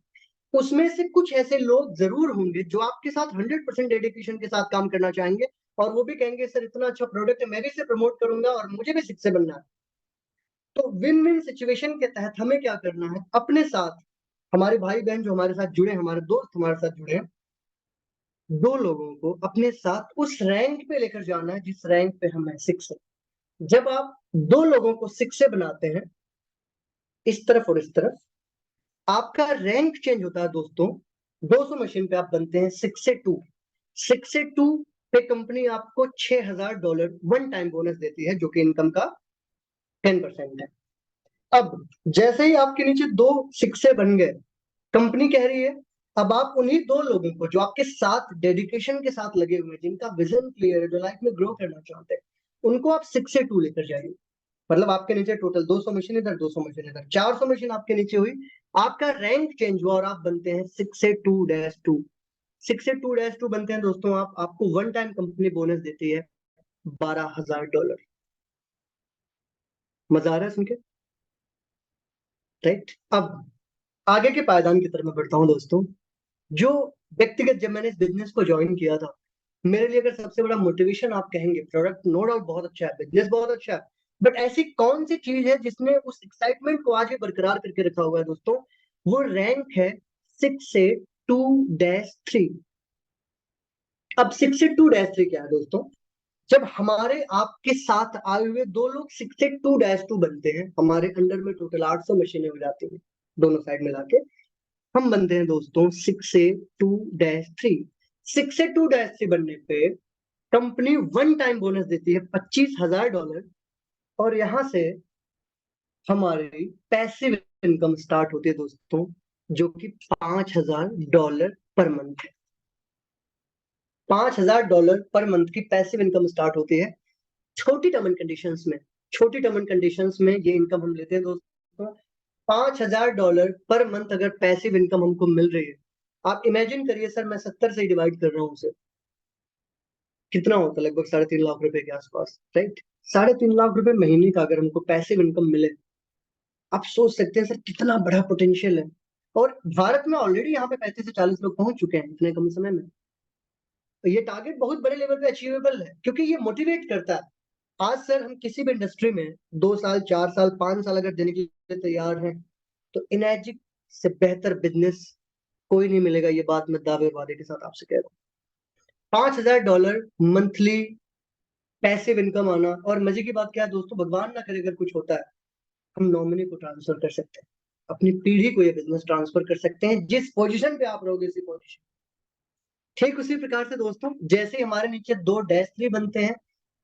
उसमें से कुछ ऐसे लोग जरूर होंगे जो आपके साथ 100% डेडिकेशन के साथ काम करना चाहेंगे, और वो भी कहेंगे सर इतना अच्छा प्रोडक्ट है, मैं भी इसे प्रमोट करूंगा और मुझे भी 6 से बनना है। तो विन विन सिचुएशन के तहत हमें क्या करना है, अपने साथ हमारे भाई बहन जो हमारे साथ जुड़े, हमारे दोस्त हमारे साथ जुड़े हैं, 2 लोगों को अपने साथ उस रैंक पे लेकर जाना है जिस रैंक पे हम है, 6 है। जब आप 2 लोगों को 6 से बनाते हैं, इस तरफ और इस तरफ, आपका रैंक चेंज होता है दोस्तों। 200 मशीन पे आप बनते हैं 6 से 2। 6 से 2 पे कंपनी आपको $6,000 वन टाइम बोनस देती है, जो कि इनकम का 10% है। अब जैसे ही आपके नीचे 2 6 बन गए, कंपनी कह रही है अब आप उन्हीं 2 लोगों को जो आपके साथ डेडिकेशन के साथ लगे हुए हैं, जिनका विजन क्लियर है, जो लाइफ में ग्रो करना चाहते हैं, उनको आप 6 से 2 लेकर जाइए। मतलब आपके नीचे टोटल 200 मशीन इधर, 200 मशीन इधर, 400 मशीन आपके नीचे हुई, आपका रैंक चेंज हुआ और आप बनते हैं 6 से 2-2। 6 से 2-2 बनते हैं दोस्तों आप, आपको वन टाइम कंपनी बोनस देती है $12,000। मजा आ रहा है सुन के? राइट। अब आगे के पायदान की तरफ मैं बढ़ता हूँ दोस्तों। जो व्यक्तिगत, जब मैंने इस बिजनेस को ज्वाइन किया था, मेरे लिए अगर सबसे बड़ा मोटिवेशन आप कहेंगे, प्रोडक्ट नो डाउट बहुत अच्छा है, बिजनेस बहुत अच्छा है, बट ऐसी कौन सी चीज है जिसने उस एक्साइटमेंट को आज भी बरकरार करके रखा हुआ है दोस्तों? वो रैंक है 6 से 2-3। अब 6 से 2-3 क्या है दोस्तों? जब हमारे आपके साथ आए हुए 2 लोग 6 से 2-2 बनते हैं, हमारे अंडर में टोटल 800 मशीनें हो जाती हैं दोनों साइड मिला के, हम बनते हैं दोस्तों 6 से 2-3। 6 से 2-3 बनने पे कंपनी वन टाइम बोनस देती है $25,000, और यहां से हमारी पैसिव इनकम स्टार्ट होती है दोस्तों, जो कि $5,000 पर मंथ है। $5,000 पर मंथ की पैसिव इनकम स्टार्ट होती है छोटी टर्म एंड कंडीशंस में। छोटी टर्म एंड कंडीशंस में ये इनकम हम लेते हैं दोस्तों। $5,000 पर मंथ अगर पैसिव इनकम हमको मिल रही है, आप इमेजिन करिए सर, मैं 70 से डिवाइड कर रहा हूँ उसे, कितना होता है? लगभग 3.5 लाख रुपए के आसपास, राइट। 3.5 लाख रुपए महीने का अगर हमको पैसिव इनकम मिले, आप सोच सकते हैं सर कितना बड़ा पोटेंशियल है। और भारत में ऑलरेडी यहाँ पे 35 से 40 लोग पहुंच चुके हैं इतने कम समय में। तो ये टारगेट बहुत बड़े लेवल पे अचीवेबल है, क्योंकि ये मोटिवेट करता है। आज सर हम किसी भी इंडस्ट्री में 2 साल, 4 साल, 5 साल अगर देने के लिए तैयार हैं, तो इनएजिक से बेहतर बिजनेस कोई नहीं मिलेगा। ये बात मैं दावे और वादे के साथ आपसे कह रहा हूँ। $5,000 मंथली पैसिव इनकम आना। और मजे की बात क्या है दोस्तों, भगवान ना करे अगर कुछ होता है, हम नॉमिनी को ट्रांसफर कर सकते हैं, अपनी पीढ़ी को ये बिजनेस ट्रांसफर कर सकते हैं। जिस पोजीशन पे आप रहोगे, इसी पोजीशन। ठीक उसी प्रकार से दोस्तों, जैसे हमारे नीचे 2-3 बनते हैं,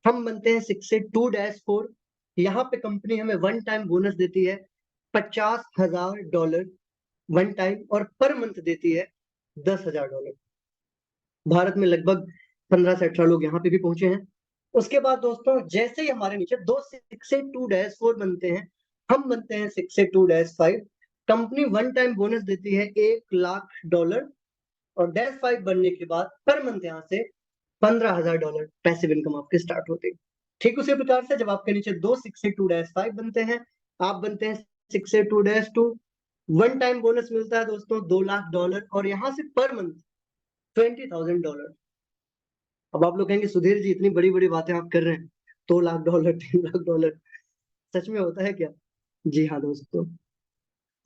हम बनते हैं 6 से 2-4। यहाँ पे कंपनी हमें वन टाइम बोनस देती है $50,000 वन टाइम, और पर मंथ देती है $10,000। भारत में लगभग 15 से 18 लोग यहाँ पे भी पहुंचे हैं। उसके बाद दोस्तों, जैसे ही हमारे नीचे 6 से 2-4 बनते हैं, हम बनते हैं 6 से 2-5। कंपनी वन टाइम बोनस देती है $1,00,000, और -5 बनने के बाद पर मंथ यहाँ से $15,000 पैसिव इनकम आपके स्टार्ट होती है। ठीक उसी प्रकार से जब आपके नीचे 6 से 2-5 बनते हैं, आप बनते हैं 6 से 2-2। वन टाइम बोनस मिलता है दोस्तों $2,00,000, और यहाँ से पर मंथ $20,000। अब आप लोग कहेंगे सुधीर जी इतनी बड़ी बड़ी बातें आप कर रहे हैं, $2,00,000, $3,00,000, सच में होता है क्या? जी हाँ दोस्तों,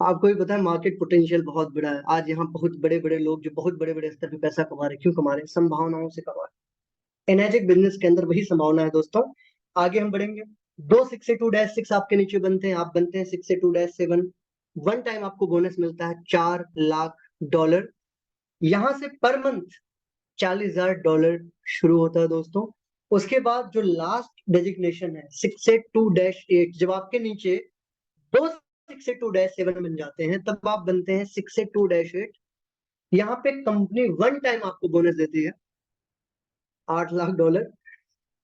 आपको भी पता है मार्केट पोटेंशियल बहुत बड़ा है। आज यहाँ बहुत बड़े बड़े लोग जो बहुत बड़े बड़े स्तर पे पैसा कमा रहे हैं, क्यों कमा रहे हैं? संभावनाओं से कमा रहे हैं। एनर्जिक बिजनेस के अंदर वही संभावना है दोस्तों। आगे हम बढ़ेंगे। 6 से 2-6 आपके नीचे बनते हैं, आप बनते हैं 6 से 2-7। वन टाइम आपको बोनस मिलता है $4,00,000। यहाँ से पर मंथ $40,000 शुरू होता है दोस्तों। उसके बाद जो लास्ट डेजिग्नेशन है 6 से 2-8, जब आपके नीचे 6 से 2-7 बन जाते हैं, तब आप बनते हैं 6 से 2-8। यहाँ पे कंपनी वन टाइम आपको बोनस देती है $8,00,000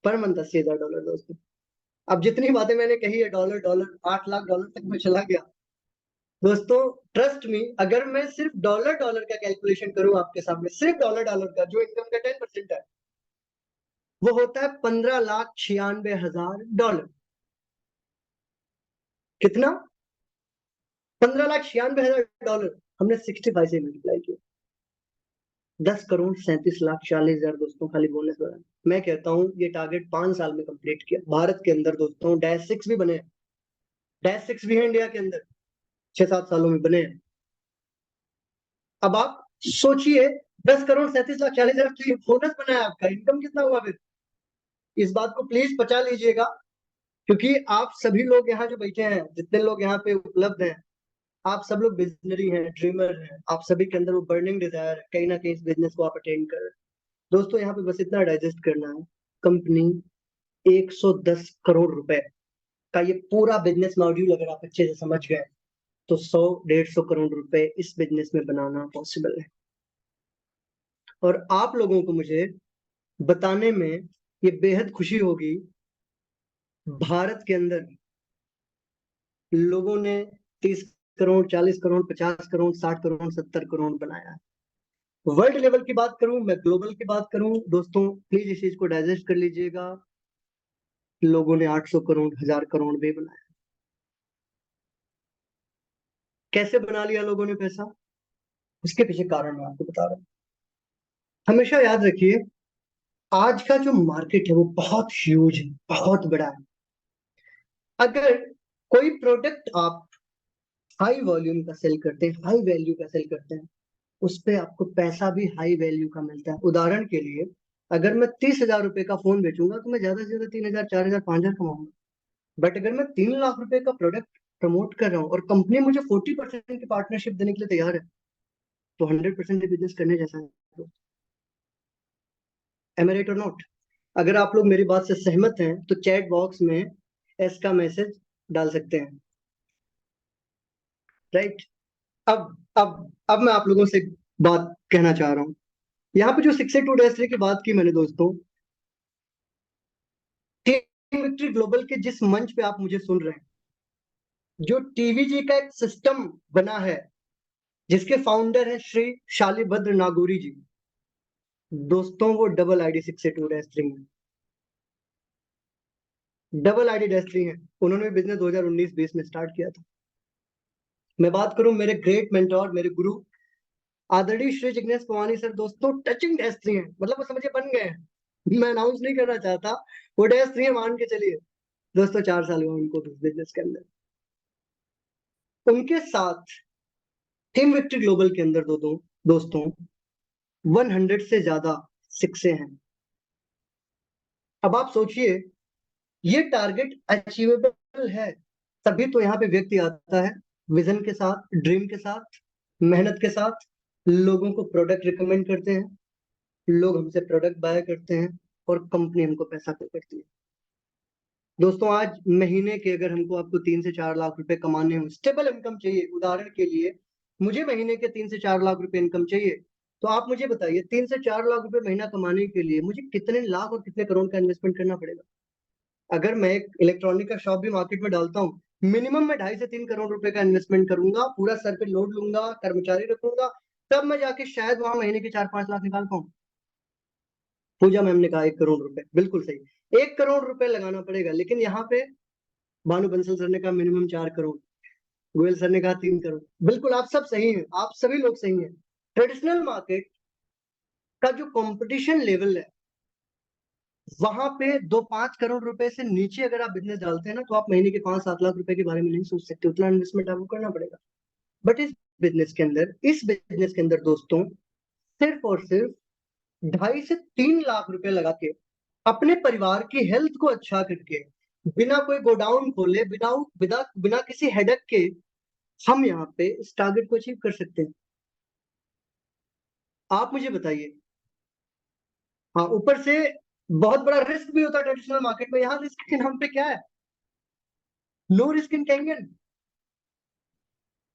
पर मंथ, $80,000 दोस्तों। अब जितनी बातें मैंने कही है, डॉलर डॉलर, $8,00,000 तक मैं चला गया दोस्तों। ट्रस्ट मी, अगर मैं सिर्फ डॉलर डॉलर का कैलकुलेशन करूं आपके सामने, सिर्फ डॉलर डॉलर का, जो इनकम का 10% है, वो होता है $15,96,000। कितना? $15,96,000 हमने 65 से मल्टीप्लाई किया। 10,37,40,000 दोस्तों खाली बोनस बना। मैं कहता हूँ ये टारगेट 5 साल में कंप्लीट किया। भारत के अंदर दोस्तों -6 भी बने, -6 भी है इंडिया के अंदर, 6-7 सालों में बने हैं। अब आप सोचिए, 10,37,40,000 तो बोनस बना है आपका, इनकम कितना हुआ फिर? इस बात को प्लीज पचा लीजिएगा, क्योंकि आप सभी लोग यहाँ जो बैठे हैं, जितने लोग यहाँ पे उपलब्ध हैं, आप सब लोग बिजनरी हैं, ड्रीमर हैं। आप सभी के अंदर वो बर्निंग डिजायर है, कहीं ना कहीं इस बिजनेस को आप अटेंड कर रहे हैं। दोस्तों यहाँ पे बस इतना डाइजेस्ट करना है, कंपनी 110 करोड़ रुपए का ये पूरा बिजनेस मॉड्यूल अगर आप अच्छे से समझ गए, तो 100-150 करोड़ रुपए इस बिजनेस में बनाना पॉसिबल है। और आप लोगों को मुझे बताने में ये बेहद खुशी होगी, भारत के अंदर लोगों ने 30 करोड़, 40 करोड़, 50 करोड़, 60 करोड़, 70 करोड़ बनाया है। वर्ल्ड लेवल की बात करूं, मैं ग्लोबल की बात करूं दोस्तों, प्लीज इस चीज को डाइजेस्ट कर लीजिएगा। लोगों ने 800 करोड़, 1000 करोड़ भी बनाया। कैसे बना लिया लोगों ने पैसा? उसके पीछे कारण मैं आपको बता रहा हूँ। हमेशा याद रखिए, आज का जो मार्केट है वो बहुत ह्यूज है, बहुत बड़ा है। अगर कोई प्रोडक्ट आप हाई वॉल्यूम का सेल करते हैं, हाई वैल्यू का सेल करते हैं, उस पे आपको पैसा भी हाई वैल्यू का मिलता है। उदाहरण के लिए, अगर मैं 30,000 रुपए का फोन बेचूंगा, तो मैं ज्यादा से ज्यादा 3,000, 4,000, 5,000 कमाऊंगा। बट अगर मैं 3 लाख रुपए का प्रोडक्ट प्रमोट कर रहा हूँ, और कंपनी मुझे 40% की पार्टनरशिप देने के लिए तैयार है, तो 100% बिजनेस करने जैसा है। एम आई राइट और नॉट? अगर आप लोग मेरी बात से सहमत हैं, तो चैट बॉक्स में एस का मैसेज डाल सकते हैं, राइट। अब मैं आप लोगों से एक बात कहना चाह रहा हूँ। यहाँ पे जो 682-3 की बात की मैंने दोस्तों, टीम विक्ट्री ग्लोबल के जिस मंच पे आप मुझे सुन रहे हैं, जो टीवीजी का एक सिस्टम बना है, जिसके फाउंडर है श्री शालिभद्र नागौरी जी, दोस्तों वो डबल आईडी 682-3 है, डबल आईडी डैश 3 है। उन्होंने बिजनेस 2019-20 में स्टार्ट किया था। मैं बात करूं मेरे ग्रेट मेंटोर, मेरे गुरु आदरणीय श्री जिग्नेश पवानी सर, दोस्तों टचिंग डैश 3 है, मतलब वो समझे बन गए हैं। मैं अनाउंस नहीं करना चाहता, वो डैश 3 है, मान के चलिए दोस्तों। 4 साल हुआ उनको बिजनेस के अंदर। उनके साथ टीम विक्ट्री ग्लोबल के अंदर दोस्तों 100 से ज्यादा शिक्षे हैं। अब आप सोचिए, ये टारगेट अचीवेबल है तभी तो यहाँ पे व्यक्ति आता है, विजन के साथ, ड्रीम के साथ, मेहनत के साथ। लोगों को प्रोडक्ट रिकमेंड करते हैं, लोग हमसे प्रोडक्ट बाय करते हैं, और कंपनी हमको पैसा पे करती है। दोस्तों आज महीने के अगर हमको आपको 3 से 4 लाख रुपए कमाने हो, स्टेबल इनकम चाहिए, उदाहरण के लिए मुझे महीने के 3 से 4 लाख रुपए इनकम चाहिए, तो आप मुझे बताइए 3 से 4 लाख रुपए महीना कमाने के लिए मुझे कितने लाख और कितने करोड़ का इन्वेस्टमेंट करना पड़ेगा। अगर मैं एक इलेक्ट्रॉनिक का शॉप भी मार्केट में डालता हूँ, मिनिमम मैं 2.5 से 3 करोड़ रुपए का इन्वेस्टमेंट करूंगा, पूरा सर पे लोड लूंगा, कर्मचारी रखूंगा, तब मैं जाके शायद वहां महीने के 4-5 लाख निकाल पाऊँ। पूजा मैम ने कहा 1 करोड़ रुपए, बिल्कुल सही, 1 करोड़ रुपए लगाना पड़ेगा। लेकिन यहाँ पे भानु बंसल सर ने कहा मिनिमम 4 करोड़, गोयल सर ने कहा 3 करोड़। बिल्कुल आप सब सही हैं, आप सभी लोग सही हैं। ट्रेडिशनल मार्केट का जो कंपटीशन लेवल है, वहां पे 2-5 करोड़ रुपए से नीचे अगर आप बिजनेस डालते हैं ना, तो आप महीने के 5-7 लाख रुपए के बारे में नहीं सोच सकते, उतना इन्वेस्टमेंट आपको करना पड़ेगा। बट इस बिजनेस के अंदर दोस्तों सिर्फ और सिर्फ 2.5 से 3 लाख रुपए लगा के, अपने परिवार की हेल्थ को अच्छा करके, बिना कोई गोडाउन खोले, बिना बिना बिना किसी हेडक के, हम यहाँ पे इस टारगेट को अचीव कर सकते हैं। आप मुझे बताइए। हाँ, ऊपर से बहुत बड़ा रिस्क भी होता है ट्रेडिशनल मार्केट में। यहाँ रिस्क के नाम पे क्या है? Low risk in Kangen.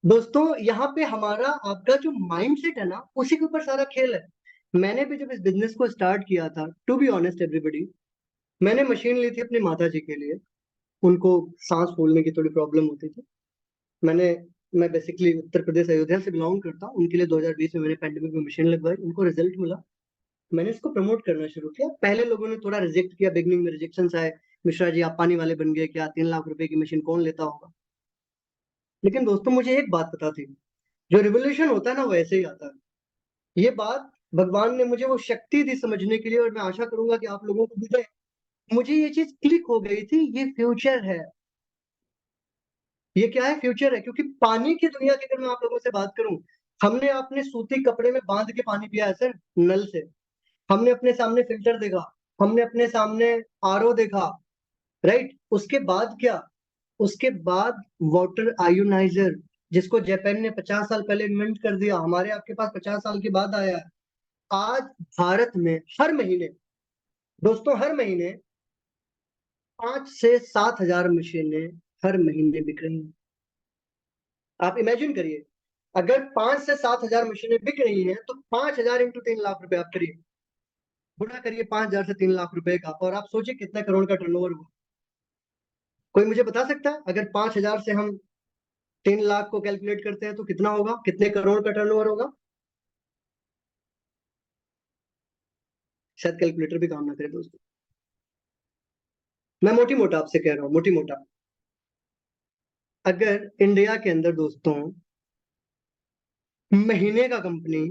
दोस्तों यहाँ पे हमारा आपका जो माइंडसेट है ना, उसी के ऊपर सारा खेल है। मैंने भी जब इस बिजनेस को स्टार्ट किया था, टू बी ऑनेस्ट एवरीबडी, मैंने मशीन ली थी अपनी माता जी के लिए। उनको सांस फूलने की थोड़ी प्रॉब्लम होती थी। मैंने मैं बेसिकली उत्तर प्रदेश अयोध्या से बिलोंग करता हूँ। उनके लिए 2020 में मैंने पैंडेमिक में मशीन लगवाई, उनको रिजल्ट मिला। मैंने इसको प्रमोट करना शुरू किया। पहले लोगों ने थोड़ा रिजेक्ट किया, बिगनिंग में रिजेक्शन आए, मिश्रा जी आप पानी वाले बन गए क्या, 3 लाख रुपए की मशीन कौन लेता होगा। लेकिन दोस्तों मुझे एक बात पता थी, जो रिवोल्यूशन होता है ना वो ऐसे ही आता है। ये बात भगवान ने मुझे वो शक्ति दी समझने के लिए, और मैं आशा करूंगा कि आप लोगों को भी दे। मुझे ये चीज क्लिक हो गई थी, ये फ्यूचर है। ये क्या है? फ्यूचर है। क्योंकि पानी की दुनिया की अगर मैं आप लोगों से बात करूं, हमने अपने सूती कपड़े में बांध के पानी पिया है सर, नल से। हमने अपने सामने फिल्टर देखा, हमने अपने सामने आरओ देखा, राइट। उसके बाद क्या? उसके बाद वाटर आयोनाइजर, जिसको जापान ने 50 साल पहले इन्वेंट कर दिया, हमारे आपके पास 50 साल के बाद आया है। आज भारत में हर महीने, दोस्तों हर महीने 5 से 7 हजार मशीनें हर महीने बिक रही हैं। आप इमेजिन करिए, अगर 5 से 7 हजार मशीनें बिक रही हैं, तो 5 हजार इंटू 3 लाख रुपए आप करिए, गुणा करिए 5 हजार से 3 लाख रुपए का, और आप सोचिए कितने करोड़ का टर्नओवर हुआ। कोई मुझे बता सकता है अगर 5 हजार से हम 3 लाख को कैलकुलेट करते हैं तो कितना होगा, कितने करोड़ का टर्नओवर होगा? शायद कैलकुलेटर भी काम ना करे दोस्तों। मैं मोटी मोटा आपसे कह रहा हूँ, मोटी मोटा। अगर इंडिया के अंदर दोस्तों महीने का कंपनी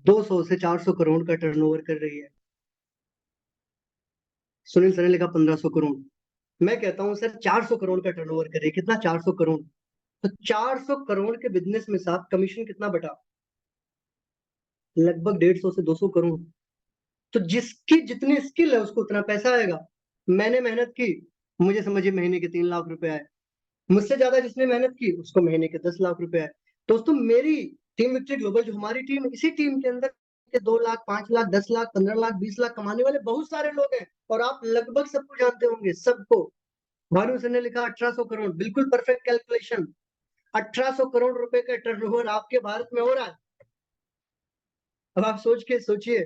200 से 400 करोड़ का टर्नओवर कर रही है, सुनील सर ने लिखा 1500 करोड़, मैं कहता हूं सर 400 करोड़ का टर्नओवर कर रही है, कितना? 400 करोड़। तो 400 करोड़ के बिजनेस में साहब कमीशन कितना बटा? लगभग 150 से 200 करोड़। तो जिसकी जितनी स्किल है उसको उतना पैसा आएगा। मैंने मेहनत की, मुझे समझिए महीने के 3 लाख रुपए आए। मुझसे ज्यादा जिसने मेहनत की उसको महीने के 10 लाख रुपए आए। दोस्तों मेरी टीम विक्ट्री ग्लोबल, जो हमारी टीम, इसी टीम के अंदर के 2 लाख, 5 लाख, 10 लाख, 15 लाख, 20 लाख कमाने वाले बहुत सारे लोग हैं, और आप लगभग सबको जानते होंगे, सबको। भानु सर ने लिखा 1800 करोड़, बिल्कुल परफेक्ट कैलकुलेशन। 1800 करोड़ रुपए का टर्नओवर आपके भारत में हो रहा है। अब आप सोचिए,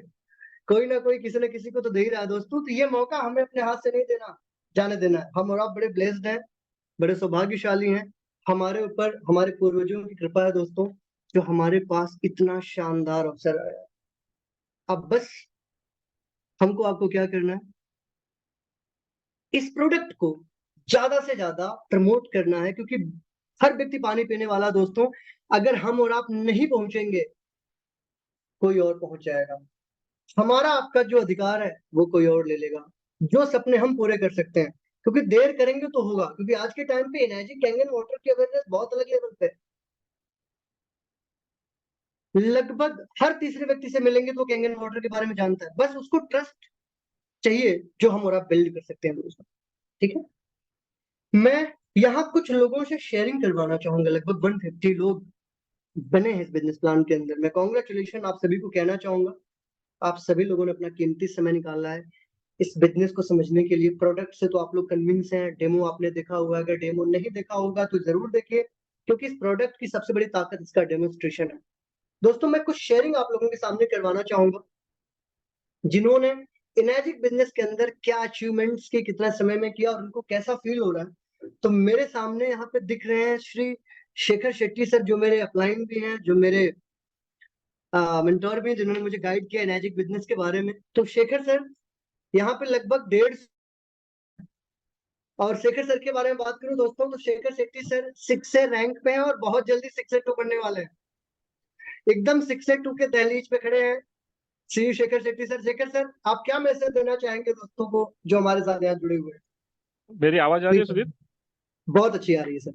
कोई ना कोई किसी न किसी को तो दे ही रहा है दोस्तों, तो ये मौका हमें अपने हाथ से नहीं जाने देना है। हम और आप बड़े ब्लेस्ड हैं, बड़े सौभाग्यशाली हैं। हमारे ऊपर हमारे पूर्वजों की कृपा है दोस्तों, जो हमारे पास इतना शानदार अवसर आया है। अब बस हमको आपको क्या करना है, इस प्रोडक्ट को ज्यादा से ज्यादा प्रमोट करना है, क्योंकि हर व्यक्ति पानी पीने वाला दोस्तों, अगर हम और आप नहीं पहुंचेंगे, कोई और पहुंच जाएगा। हमारा आपका जो अधिकार है वो कोई और ले लेगा। जो सपने हम पूरे कर सकते हैं, क्योंकि देर करेंगे तो होगा, क्योंकि आज के टाइम पे एनर्जी कैंगन वाटर की अवेयरनेस बहुत अलग लेवल पे है। लगभग हर तीसरे व्यक्ति से मिलेंगे तो कैंगन वाटर के बारे में जानता है, बस उसको ट्रस्ट चाहिए जो हम और आप बिल्ड कर सकते हैं दोस्तों। ठीक है, मैं यहाँ कुछ लोगों से शेयरिंग करवाना चाहूंगा। लगभग 150 लोग बने हैं इस बिजनेस प्लान के अंदर। मैं कॉन्ग्रेचुलेशन आप सभी को कहना चाहूंगा। आप सभी लोगों ने अपना कीमती समय निकाला है इस बिजनेस को समझने के लिए। प्रोडक्ट से तो आप लोग कन्विंस हैं, डेमो आपने देखा हुआ है, अगर डेमो नहीं देखा होगा तो जरूर देखिए, क्योंकि इस प्रोडक्ट की सबसे बड़ी ताकत इसका डेमोन्स्ट्रेशन है। दोस्तों मैं कुछ शेयरिंग आप लोगों के सामने करवाना चाहूंगा, जिन्होंने इनर्जिक बिजनेस के अंदर क्या अचीवमेंट्स के कितना समय में किया और उनको कैसा फील हो रहा है। तो मेरे सामने यहाँ पे दिख रहे हैं श्री शेखर शेट्टी सर, जो मेरे अपलाइन भी हैं, जो मेरे मेंटोर भी हैं, जिन्होंने मुझे गाइड किया इनर्जिक बिजनेस के बारे में। तो शेखर सर यहाँ पे लगभग 150। और शेखर सर के बारे में बात करूं दोस्तों, तो शेखर शेट्टी सर 6 से रैंक पे हैं और बहुत जल्दी 6 से 2 बनने वाले हैं। एकदम 6 से 2 के दहलीज पे खड़े हैं श्री शेखर शेट्टी सर। शेखर सर आप क्या मैसेज देना चाहेंगे दोस्तों को जो हमारे साथ यहाँ जुड़े हुए हैं? मेरी आवाज आ रही है प्लीज। सुदीप? बहुत अच्छी आ रही है सर।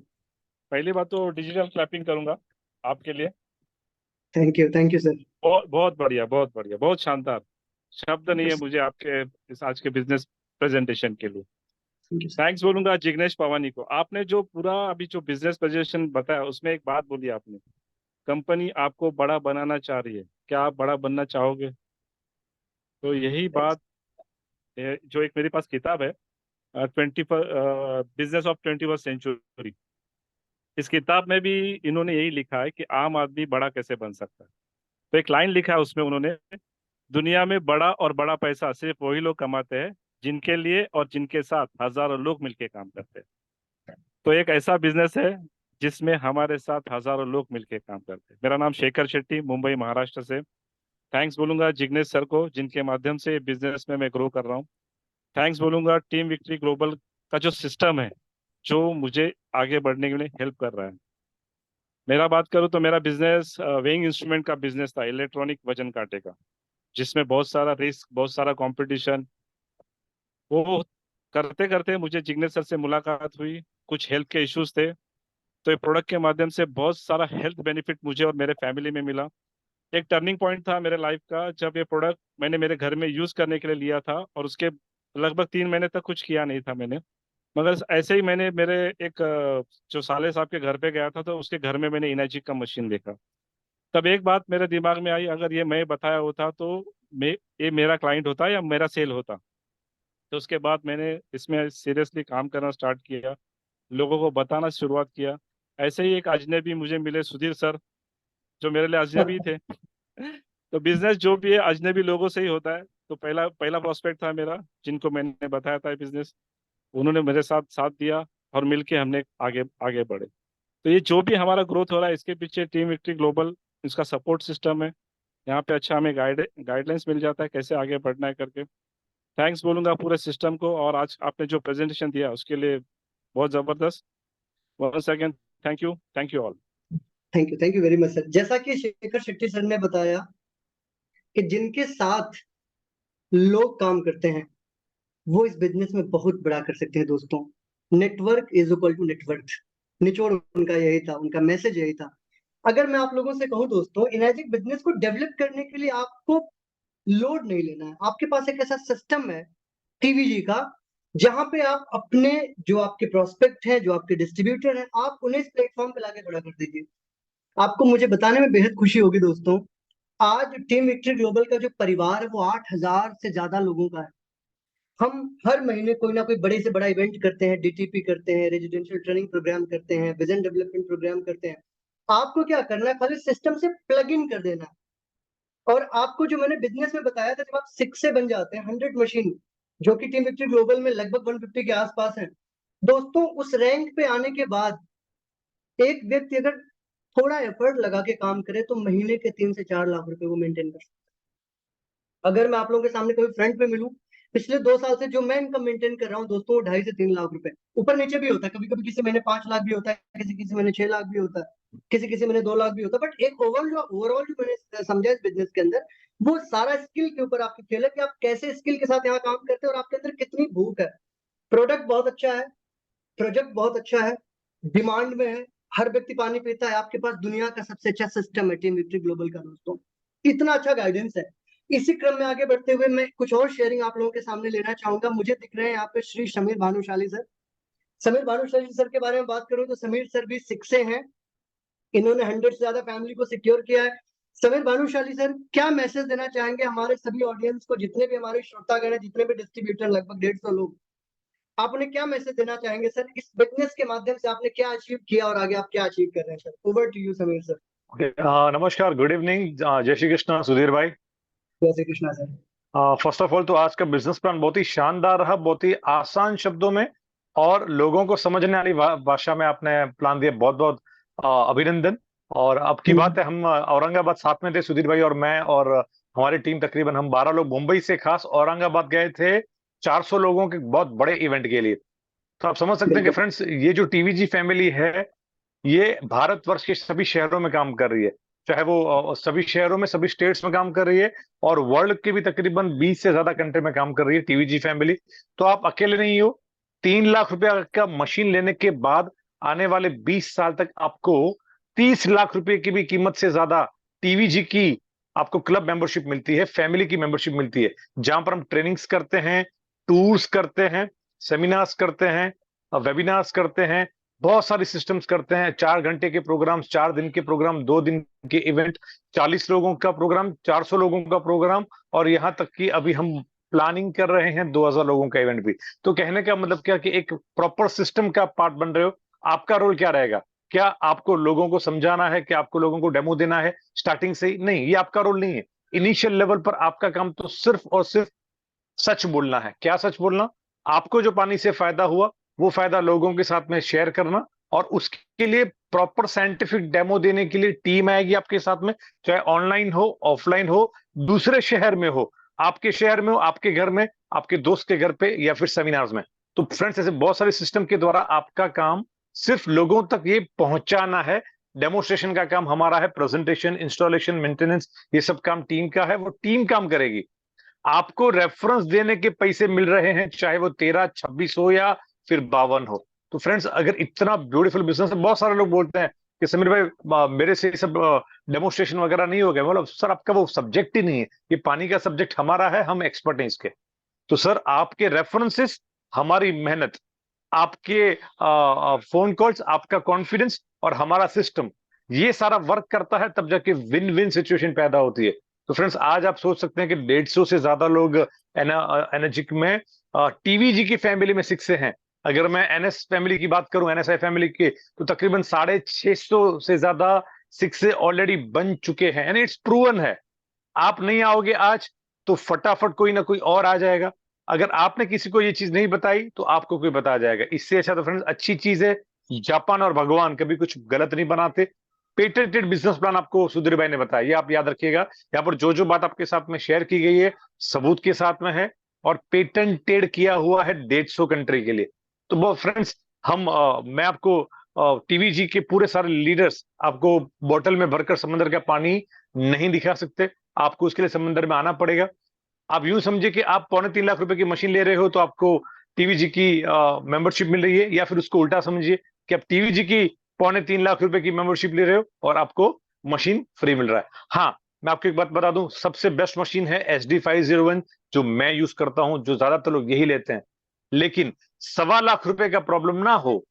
पहली बात तो डिजिटल क्लैपिंग करूंगा आपके लिए। Thank you sir. बहुत बहुत बढ़िया, बहुत बढ़िया, बहुत शानदार। शब्द नहीं है मुझे आपके इस आज के बिजनेस प्रेजेंटेशन के लिए। Thank you sir. थैंक्स बोलूंगा जिग्नेश पवानी को। आपने जो पूरा अभी जो बिजनेस प्रेजेंटेशन बताया उसमें एक बात बोली आपने, कंपनी आपको बड़ा बनाना चाह रही है, क्या आप बड़ा बनना चाहोगे? तो यही बात जो एक मेरे पास किताब है, 20 बिजनेस ऑफ 21st सेंचुरी, इस किताब में भी इन्होंने यही लिखा है कि आम आदमी बड़ा कैसे बन सकता है। तो एक लाइन लिखा है उसमें उन्होंने, दुनिया में बड़ा और बड़ा पैसा सिर्फ वही लोग कमाते हैं जिनके लिए और जिनके साथ हजारों लोग मिलकर काम करते हैं। तो एक ऐसा बिजनेस है जिसमें हमारे साथ हजारों लोग मिलकर काम करते हैं। मेरा नाम शेखर शेट्टी, मुंबई महाराष्ट्र से। थैंक्स बोलूंगा जिग्नेश सर को, जिनके माध्यम से बिजनेस में मैं ग्रो कर रहा हूँ। थैंक्स बोलूंगा टीम विक्ट्री ग्लोबल का जो सिस्टम है, जो मुझे आगे बढ़ने के लिए हेल्प कर रहा है। मेरा बात करूँ तो मेरा बिजनेस वेइंग इंस्ट्रूमेंट का बिजनेस था, इलेक्ट्रॉनिक वजन कांटे का, जिसमें बहुत सारा रिस्क, बहुत सारा कंपटीशन। वो करते करते मुझे जिग्नेश सर से मुलाकात हुई, कुछ हेल्थ के इश्यूज थे, तो ये प्रोडक्ट के माध्यम से बहुत सारा हेल्थ बेनिफिट मुझे और मेरे फैमिली में मिला। एक टर्निंग पॉइंट था मेरे लाइफ का, जब ये प्रोडक्ट मैंने मेरे घर में यूज करने के लिए लिया था, और उसके लगभग 3 महीने तक कुछ किया नहीं था मैंने। मगर ऐसे ही मैंने मेरे एक जो साले साहब के घर पे गया था, तो उसके घर में मैंने इनर्जी का मशीन देखा। तब एक बात मेरे दिमाग में आई, अगर ये मैं बताया होता तो ये मेरा क्लाइंट होता या मेरा सेल होता। तो उसके बाद मैंने इसमें सीरियसली काम करना स्टार्ट किया, लोगों को बताना शुरुआत किया। ऐसे ही एक अजनबी मुझे मिले, सुधीर सर, जो मेरे लिए अजनबी थे। तो बिजनेस जो भी है अजनबी लोगों से ही होता है। तो पहला पहला प्रोस्पेक्ट था मेरा, जिनको मैंने बताया था बिजनेस, उन्होंने मेरे साथ साथ दिया और मिलके हमने आगे आगे बढ़े। तो ये जो भी हमारा ग्रोथ हो रहा है, इसके पीछे टीम विक्ट्री ग्लोबल इसका सपोर्ट सिस्टम है। यहाँ पे अच्छा हमें गाइडलाइंस मिल जाता है कैसे आगे बढ़ना है करके। थैंक्स बोलूंगा पूरे सिस्टम को, और आज आपने जो प्रेजेंटेशन दिया उसके लिए बहुत जबरदस्त। Once again thank you all. Thank you very much sir. जैसा कि शेखर शेट्टी सर ने बताया कि जिनके साथ लोग काम करते हैं वो इस बिजनेस में बहुत बड़ा कर सकते हैं दोस्तों। Network is equal to net worth, निचोड़ उनका यही था, उनका मैसेज यही था। अगर मैं आप लोगों से कहूं दोस्तों, इनर्जिक बिजनेस को डेवलप करने के लिए आपको लोड नहीं लेना है। आपके पास एक ऐसा सिस्टम है टीवीजी का, जहां पे आप अपने जो आपके प्रोस्पेक्ट हैं, जो आपके डिस्ट्रीब्यूटर हैं, आप उन्हें इस प्लेटफॉर्म पे लाके खड़ा कर दीजिए। आपको मुझे बताने में बेहद खुशी होगी दोस्तों, आज टीम विक्ट्री ग्लोबल का जो परिवार है वो 8,000 से ज्यादा लोगों का है। हम हर महीने कोई ना कोई बड़े से बड़ा इवेंट करते हैं, डीटीपी करते हैं, रेजिडेंशियल ट्रेनिंग प्रोग्राम करते हैं, विजन डेवलपमेंट प्रोग्राम करते हैं। आपको क्या करना है, खाली सिस्टम से प्लग इन कर देना है। और आपको जो मैंने बिजनेस में बताया था, जब आप 6 से बन जाते हैं 100 मशीन, जो कि टीम विक्ट्री ग्लोबल में लगभग 150 के आसपास है दोस्तों, उस रैंक पे आने के बाद एक व्यक्ति अगर थोड़ा एफर्ट लगा के काम करे तो महीने के 3 से 4 लाख रुपए वो मेंटेन कर सकता है। अगर मैं आप लोगों के सामने कभी फ्रंट पे मिलूं, पिछले 2 साल से जो मैं इनकम मेंटेन कर रहा हूँ दोस्तों, वो 2.5 से 3 लाख रुपए, ऊपर नीचे भी होता है, कभी कभी किसी महीने 5 लाख भी होता है, किसी किसी महीने 6 लाख भी होता है, किसी किसी महीने 2 लाख भी होता है। बट एक ओवरऑल जो मैंने समझा इस बिजनेस के अंदर, वो सारा स्किल के ऊपर आपकी खेल है कि आप कैसे स्किल के साथ यहाँ काम करते हैं और आपके अंदर कितनी भूख है। प्रोडक्ट बहुत अच्छा है, प्रोजेक्ट बहुत अच्छा है, डिमांड में है, हर व्यक्ति पानी पीता है, आपके पास दुनिया का सबसे अच्छा सिस्टम है टीम विक्ट्री ग्लोबल का दोस्तों, इतना अच्छा गाइडेंस है। इसी क्रम में आगे बढ़ते हुए मैं कुछ और शेयरिंग आप लोगों के सामने लेना चाहूंगा। मुझे दिख रहे हैं यहाँ पे श्री समीर भानुशाली सर। समीर भानुशाली सर के बारे में बात करूं तो समीर सर भी सिक्से हैं, इन्होंने 100 से ज्यादा फैमिली को सिक्योर किया है। समीर भानुशाली सर क्या मैसेज देना चाहेंगे हमारे सभी ऑडियंस को, जितने भी हमारे श्रोतागण हैं, जितने भी डिस्ट्रीब्यूटर, लगभग 150 लोग, आप उन्हें क्या मैसेज देना चाहेंगे सर? इस बिजनेस के माध्यम से आपने क्या अचीव किया और आगे आप क्या अचीव कर रहे हैं sir? Over to you Sameer sir. नमस्कार, गुड इवनिंग, जय श्री कृष्ण सुधीर भाई। जय Shri Krishna sir. First of all तो आज का बिजनेस प्लान बहुत ही शानदार रहा, बहुत ही आसान शब्दों में और लोगों को समझने वाली भाषा में आपने प्लान दिया। बहुत बहुत अभिनंदन। और अब की बात है, हम औरंगाबाद साथ में थे, सुधीर भाई और मैं और हमारी टीम, तकरीबन हम 12 लोग मुंबई से खास औरंगाबाद गए थे 400 लोगों के बहुत बड़े इवेंट के लिए। तो आप समझ सकते हैं कि बिल्कुल फ्रेंड्स, ये जो टीवीजी फैमिली है ये भारतवर्ष के सभी शहरों में काम कर रही है, चाहे वो सभी शहरों में, सभी स्टेट्स में काम कर रही है, और वर्ल्ड के भी तकरीबन 20 से ज्यादा कंट्री में काम कर रही है टीवीजी फैमिली। तो आप अकेले नहीं हो। 3 लाख रुपया का मशीन लेने के बाद आने वाले 20 साल तक आपको 30 लाख रुपए की भी कीमत से ज्यादा टीवीजी की आपको क्लब मेंबरशिप मिलती है, फैमिली की मेंबरशिप मिलती है, जहां पर हम ट्रेनिंग्स करते हैं, टूर्स करते हैं, सेमिनार्स करते हैं, वेबिनार्स करते हैं, बहुत सारी सिस्टम्स करते हैं, 4 घंटे के प्रोग्राम्स, 4 दिन के प्रोग्राम, 2 दिन के इवेंट, 40 लोगों का प्रोग्राम, 400 लोगों का प्रोग्राम, और यहां तक कि अभी हम प्लानिंग कर रहे हैं 2000 लोगों का इवेंट भी। तो कहने का मतलब क्या कि एक प्रॉपर सिस्टम का पार्ट बन रहे हो। आपका रोल क्या रहेगा? क्या आपको लोगों को समझाना है? क्या आपको लोगों को डेमो देना है स्टार्टिंग से ही? नहीं, ये आपका रोल नहीं है। इनिशियल लेवल पर आपका काम तो सिर्फ और सिर्फ सच बोलना है। क्या सच बोलना? आपको जो पानी से फायदा हुआ वो फायदा लोगों के साथ में शेयर करना, और उसके लिए प्रॉपर साइंटिफिक डेमो देने के लिए टीम आएगी आपके साथ में, चाहे ऑनलाइन हो, ऑफलाइन हो, दूसरे शहर में हो, आपके शहर में हो, आपके घर में, आपके दोस्त के घर पे, या फिर सेमिनार्स में। तो फ्रेंड्स, ऐसे बहुत सारे सिस्टम के द्वारा आपका काम सिर्फ लोगों तक ये पहुंचाना है। डेमोस्ट्रेशन का काम हमारा है, प्रेजेंटेशन, इंस्टॉलेशन, मेंटेनेंस, ये सब काम टीम का है, वो टीम काम करेगी। आपको रेफरेंस देने के पैसे मिल रहे हैं, चाहे वो 13, 26 हो या फिर 52 हो। तो फ्रेंड्स, अगर इतना ब्यूटीफुल बिजनेस है, बहुत सारे लोग बोलते हैं कि समीर भाई मेरे से ये सब डेमोस्ट्रेशन वगैरह नहीं हो गया। मतलब सर, आपका वो सब्जेक्ट ही नहीं है, ये पानी का सब्जेक्ट हमारा है, हम एक्सपर्ट हैं इसके। तो सर, आपके रेफरेंसेस, हमारी मेहनत, आपके फोन कॉल्स, आपका कॉन्फिडेंस और हमारा सिस्टम, ये सारा वर्क करता है, तब जाके विन विन सिचुएशन पैदा होती है। तो फ्रेंड्स, आज आप सोच सकते हैं कि 150 से ज्यादा लोग एनर्जिक में टीवीजी की फैमिली में सिक्से हैं। अगर मैं एनएस फैमिली की बात करूं, एनएसआई फैमिली की, तो तकरीबन 650 से ज्यादा सिक्से ऑलरेडी बन चुके हैं, यानी इट्स प्रूवन है। आप नहीं आओगे आज तो फटाफट कोई ना कोई और आ जाएगा। अगर आपने किसी को ये चीज नहीं बताई तो आपको कोई बता जाएगा। इससे अच्छा तो फ्रेंड्स, अच्छी चीज है, जापान और भगवान कभी कुछ गलत नहीं बनाते। पेटेंटेड बिजनेस प्लान आपको सुधीर भाई ने बताया, ये आप याद रखिएगा। यहाँ पर जो जो बात आपके साथ में शेयर की गई है, सबूत के साथ में है, और पेटेंटेड किया हुआ है 150 कंट्री के लिए। तो वो फ्रेंड्स, मैं आपको टीवीजी के पूरे सारे लीडर्स आपको बोतल में भरकर समंदर का पानी नहीं दिखा सकते। आपको उसके लिए समंदर में आना पड़ेगा। आप यूं समझिए कि आप 2.25 लाख रुपए की मशीन ले रहे हो तो आपको टीवीजी की मेंबरशिप मिल रही है, या फिर उसको उल्टा समझिए कि आप टीवीजी की 3.25 लाख रुपए की मेंबरशिप ले रहे हो और आपको मशीन फ्री मिल रहा है। हाँ, मैं आपको एक बात बता दूं, सबसे बेस्ट मशीन है SD501, जो मैं यूज करता हूं, जो ज्यादातर लोग यही लेते हैं। लेकिन 1.25 लाख रुपए का प्रॉब्लम ना हो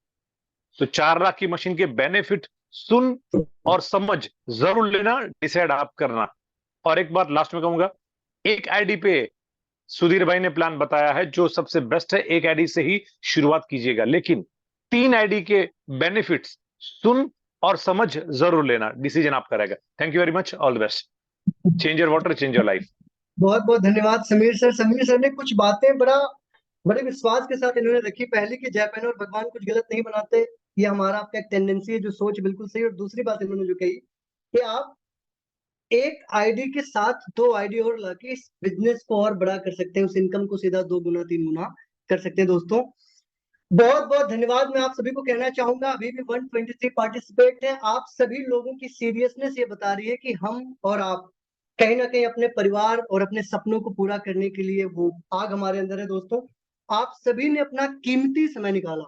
तो 4 लाख की मशीन के बेनिफिट सुन और समझ जरूर लेना, डिसाइड आप करना। और एक बात लास्ट में कहूंगा, एक आईडी पे सुधीर भाई ने प्लान बताया है जो सबसे बेस्ट है। एक आईडी से ही शुरुआत कीजिएगा, लेकिन 3 आईडी के बेनिफिट्स सुन और समझ जरूर लेना, डिसीजन आपका रहेगा। Thank you very much, all the best. Change your water, change your life. बहुत बहुत धन्यवाद समीर सर। समीर सर ने कुछ बातें बड़े विश्वास के साथ इन्होंने रखी। पहले कि जय पेन और भगवान कुछ गलत नहीं बनाते, ये हमारा आपका एक टेंडेंसी है, जो सोच बिल्कुल सही। और दूसरी बात इन्होंने जो कही कि आप एक आईडी के साथ 2 आईडी और लाके इस बिजनेस को और बड़ा कर सकते हैं, उस इनकम को सीधा 2 गुना 3 गुना कर सकते हैं। दोस्तों बहुत बहुत धन्यवाद। मैं आप सभी को कहना चाहूंगा, अभी भी 123 पार्टिसिपेट हैं। आप सभी लोगों की सीरियसनेस ये बता रही है कि हम और आप कहीं ना कहीं अपने परिवार और अपने सपनों को पूरा करने के लिए वो आग हमारे अंदर है। दोस्तों आप सभी ने अपना कीमती समय निकाला।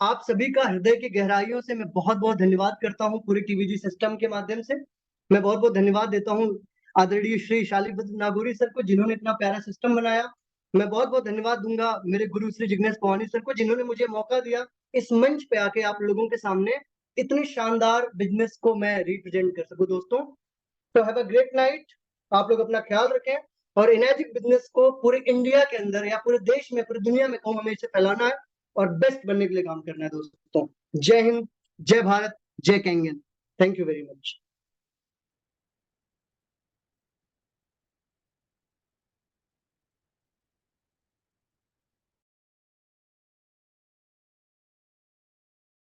आप सभी का हृदय की गहराइयों से मैं बहुत बहुत धन्यवाद करता हूँ। पूरे टीवीजी सिस्टम के माध्यम से मैं बहुत बहुत धन्यवाद देता हूँ आदरणीय श्री शालिभद्र नागौरी सर को, जिन्होंने इतना प्यारा सिस्टम बनाया। मैं बहुत बहुत धन्यवाद दूंगा मेरे गुरु श्री जिग्नेश पवानी सर को, जिन्होंने मुझे मौका दिया इस मंच पे आके आप लोगों के सामने इतनी शानदार बिजनेस को मैं रिप्रेजेंट कर सकूं। दोस्तों तो हैव अ ग्रेट नाइट। आप लोग अपना ख्याल रखें और इनर्जिक बिजनेस को पूरे इंडिया के अंदर या पूरे देश में, पूरी दुनिया में कहूँ, हमें इसे फैलाना है और बेस्ट बनने के लिए काम करना है। दोस्तों जय हिंद, जय भारत, जय Kangen. Thank you very much.